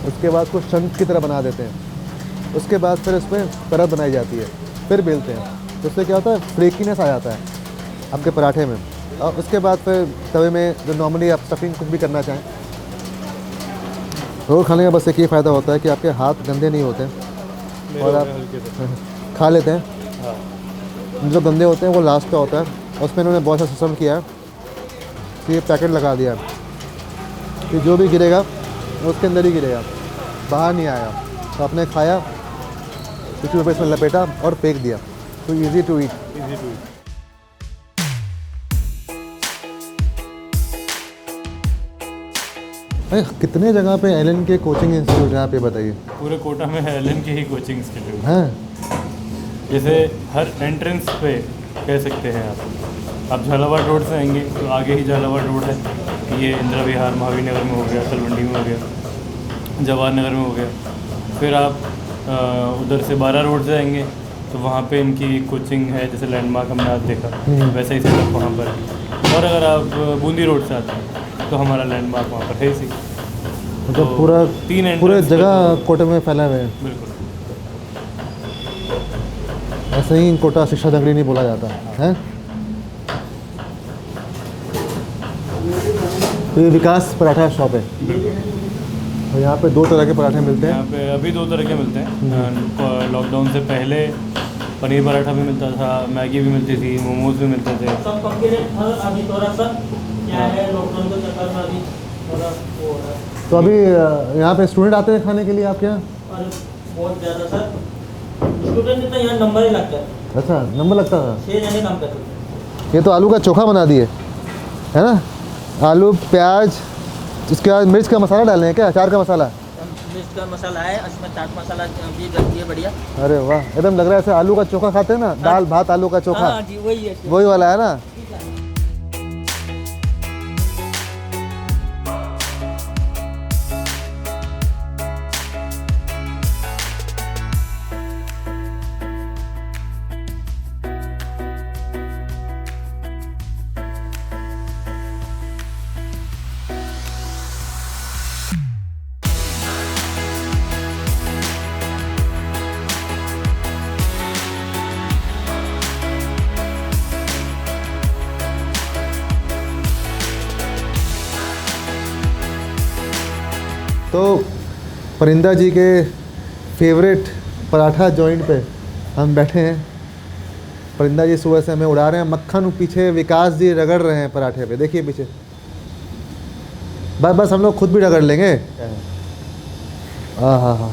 उसके बाद कुछ शंख की तरह बना देते हैं, उसके बाद फिर उसमें परत बनाई जाती है, फिर बेलते हैं, तो उससे क्या होता है फ्लेकीनेस आ जाता है आपके पराठे में। और उसके बाद फिर तवे में जो नॉर्मली आप स्टफिंग कुछ भी करना चाहें, रोल खाने का बस एक ही फ़ायदा होता है कि आपके हाथ गंदे नहीं होते और आप खा लेते हैं। जो गंदे होते हैं वो लास्ट का होता है, उसमें इन्होंने बहुत सा सिस्टम किया है कि ये पैकेट लगा दिया है कि जो भी गिरेगा वो उसके अंदर ही गिरेगा, बाहर नहीं आएगा। तो आपने खाया, टिश्यू पेपर इसमें लपेटा और फेंक दिया, तो easy to eat. Easy to eat. कितने जगह पे एलन के कोचिंग इंस्टीट्यूट हैं आप ये बताइए? पूरे कोटा में एलन के ही कोचिंग इंस्टीट्यूट हैं। जैसे हर एंट्रेंस पे कह सकते हैं आप झालावाड़ रोड से आएंगे तो आगे ही झालावाड़ रोड है, ये इंदिरा विहार महावीर नगर में हो गया, तलवंडी में हो गया, जवाहर नगर में हो गया। फिर आप उधर से 12 रोड से आएंगे तो वहाँ पे इनकी कोचिंग है, जैसे लैंडमार्क हमने आज देखा वैसा ही सेटअप वहाँ पर है। और अगर आप बूंदी रोड से आते हैं तो हमारा लैंडमार्क वहाँ पर है इसी। मतलब पूरा 3 पूरे जगह कोटे में फैला हुए हैं। बिल्कुल। ऐसे ही कोटा शिक्षा नगरी नहीं बोला जाता है। तो ये विकास पराठा शॉप है और यहाँ पे 2 तरह के पराठे मिलते हैं। यहाँ पे अभी 2 तरह के मिलते हैं। लॉकडाउन से पहले पनीर पराठा भी मिलता था, मैगी भी मिलती थी, मोमोज भी मिलते थे। सब कम के रेट अभी थोड़ा सा क्या है, लॉकडाउन के चक्कर में अभी थोड़ा वो हो रहा है। तो अभी यहाँ पे स्टूडेंट आते हैं खाने के लिए आपके यहाँ? और बहुत ज़्यादा सर, स्टूडेंट तो यहाँ नंबर ही लगता है। अच्छा, नंबर लगता था। 6 जने काम करते हैं। ये तो आलू का चोखा बना दिए है ना? आलू प्याज, उसके बाद मिर्च का मसाला डालने हैं क्या? अचार का मसाला? मिर्च का मसाला है, इसमें चाट मसाला भी लगती है बढ़िया। अरे वाह, एकदम लग रहा है ऐसे आलू का चोखा खाते हैं ना, दाल भात आलू का चोखा। हाँ जी, वही है। वही वाला है ना? तो परिंदा जी के फेवरेट पराठा जॉइंट पे हम बैठे हैं। परिंदा जी सुबह से हमें उड़ा रहे हैं, मक्खन पीछे विकास जी रगड़ रहे हैं पराठे पे, देखिए पीछे। बस हम लोग खुद भी रगड़ लेंगे। हाँ हाँ हाँ,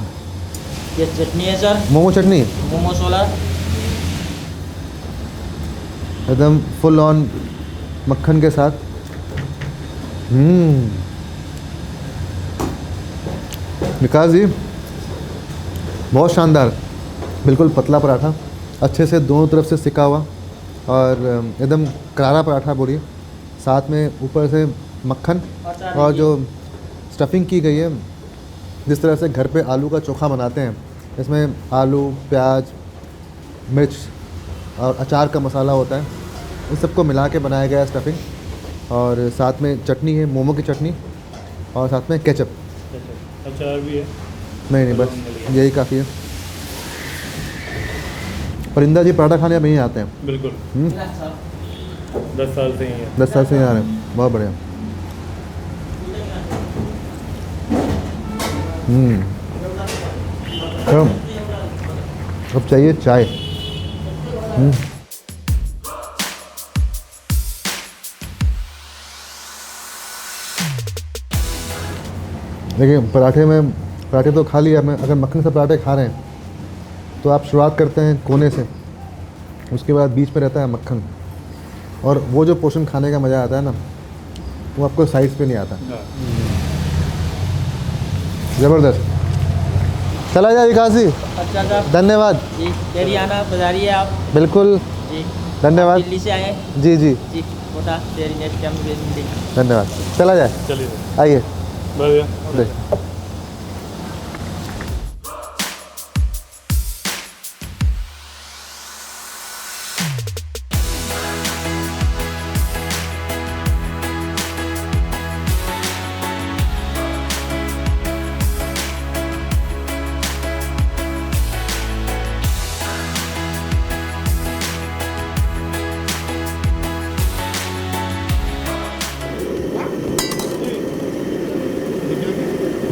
ये चटनी है सर, मोमो चटनी मोमो सोला, एकदम फुल ऑन मक्खन के साथ। विकास जी बहुत शानदार, बिल्कुल पतला पराठा, अच्छे से दोनों तरफ से सिका हुआ और एकदम करारा पराठा बोलिए, साथ में ऊपर से मक्खन और जो स्टफिंग की गई है, जिस तरह से घर पे आलू का चोखा बनाते हैं, इसमें आलू प्याज मिर्च और अचार का मसाला होता है, इन सबको मिला के बनाया गया स्टफिंग, और साथ में चटनी है, मोमो की चटनी, और साथ में केचप। अचार भी है? नहीं बस यही काफ़ी है। परिंदा जी पराठा खाने अब यहीं आते हैं? बिल्कुल। 10 साल से ही है। 10 साल से ही आ रहे हैं, बहुत बढ़िया। अब चाहिए चाय। देखिए पराठे तो खा लिया मैं, अगर मक्खन से पराठे खा रहे हैं तो आप शुरुआत करते हैं कोने से, उसके बाद बीच में रहता है मक्खन, और वो जो पोर्शन खाने का मज़ा आता है ना, वो आपको साइड्स पे नहीं आता। ज़बरदस्त। चला जाए विकास जी, अच्छा सर, धन्यवाद जी। डेरी आना पधारिए आप। बिल्कुल, जी धन्यवाद। दिल्ली से आए? जी जी जी, कोटा डेरी नेट कैंप मिलेंगे। धन्यवाद। चला जाए, चलिए आइए। बढ़िया।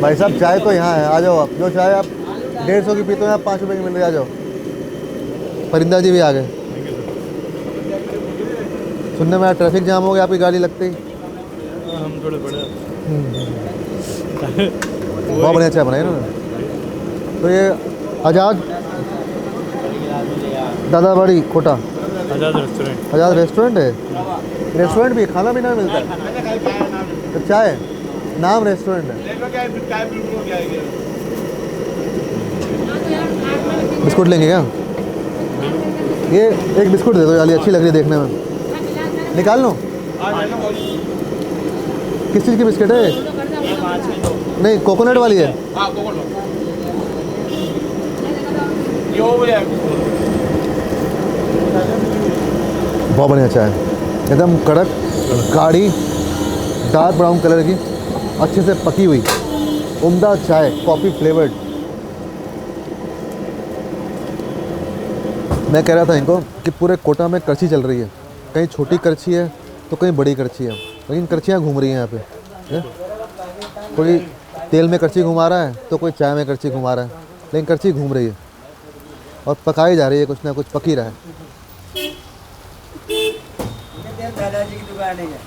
भाई साहब चाय तो यहाँ है, आ जाओ आप। जो चाय आप 150 की पीते हो, आप 5 रुपये की मिल रही है, आ जाओ। परिंदा जी भी आ गए। सुनने में ट्रैफिक जाम हो गया आपकी गाड़ी लगते ही। हम थोड़े बड़े बहुत बढ़िया चाय बनाई ना। तो ये आज़ाद दादाबाड़ी कोटा आज़ाद रेस्टोरेंट। आज़ाद रेस्टोरेंट है। रेस्टोरेंट भी खाना भी ना मिलता है, तो चाय नाम रेस्टोरेंट है। बिस्कुट लेंगे क्या? ये एक बिस्कुट दे दो, वाली अच्छी लग रही है देखने में। निकाल लो। किस चीज़ की बिस्किट है? नहीं, कोकोनट वाली है। बहुत बढ़िया चाय, एकदम कड़क, गाढ़ी, डार्क ब्राउन कलर की, अच्छे से पकी हुई, उम्दा चाय, कॉफ़ी फ्लेवर्ड। मैं कह रहा था इनको कि पूरे कोटा में करछी चल रही है, कहीं छोटी करछी है तो कहीं बड़ी करछी है, लेकिन करछियाँ घूम रही हैं यहाँ पे। कोई तेल में करछी घुमा रहा है तो कोई चाय में करछी घुमा रहा है, लेकिन करछी घूम रही है और पकाई जा रही है, कुछ ना कुछ पकी रहा है।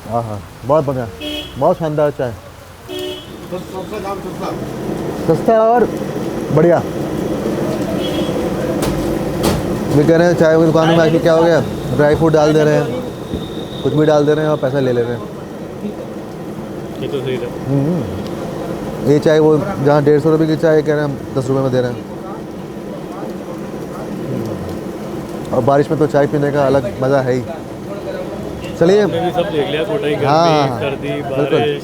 हाँ हाँ, बहुत बढ़िया, बहुत शानदार चाय, सस्ता और बढ़िया। वे कह रहे हैं चाय की दुकानों में आके क्या हो गया, ड्राई फ्रूट डाल दे रहे हैं, कुछ भी डाल दे रहे हैं और पैसा ले ले रहे हैं। ये तो सही था। ये चाय वो जहाँ 150 रुपये की चाय कह रहे हैं हम 10 रुपये में दे रहे हैं। और बारिश में तो चाय पीने का अलग मज़ा है ही। चलिए, हमने भी सब देख लिया, कोटा की गर्मी, हाँ, सर्दी, बिल्कुल। बारिश,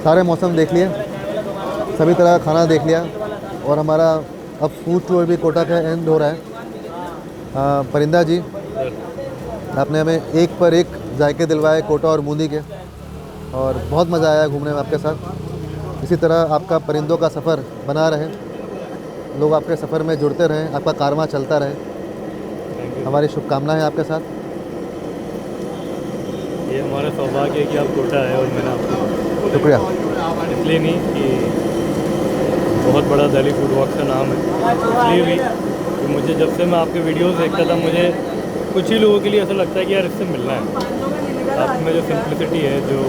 सारे मौसम देख लिए, सभी तरह का खाना देख लिया, और हमारा अब फूड टूर भी कोटा का एंड हो रहा है। परिंदा जी, आपने हमें एक पर एक जायके दिलवाए कोटा और बूंदी के, और बहुत मज़ा आया घूमने में आपके साथ। इसी तरह आपका परिंदों का सफ़र बना रहे, लोग आपके सफ़र में जुड़ते रहें, आपका कारवां चलता रहे। हमारी शुभकामनाएं हैं आपके साथ। ये हमारा सौभाग्य है कि आप कोटा आए और मैंने आपको, शुक्रिया। इसलिए नहीं कि बहुत बड़ा दिल्ली फूड वॉक का नाम है, इसलिए भी कि मुझे जब से मैं आपके वीडियोस देखता था, मुझे कुछ ही लोगों के लिए ऐसा लगता है कि यार इससे मिलना है। आप में जो सिंप्लिसिटी है, जो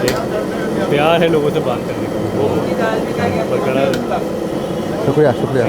एक प्यार है लोगों से बात करने का, वो बरकरार है। शुक्रिया शुक्रिया।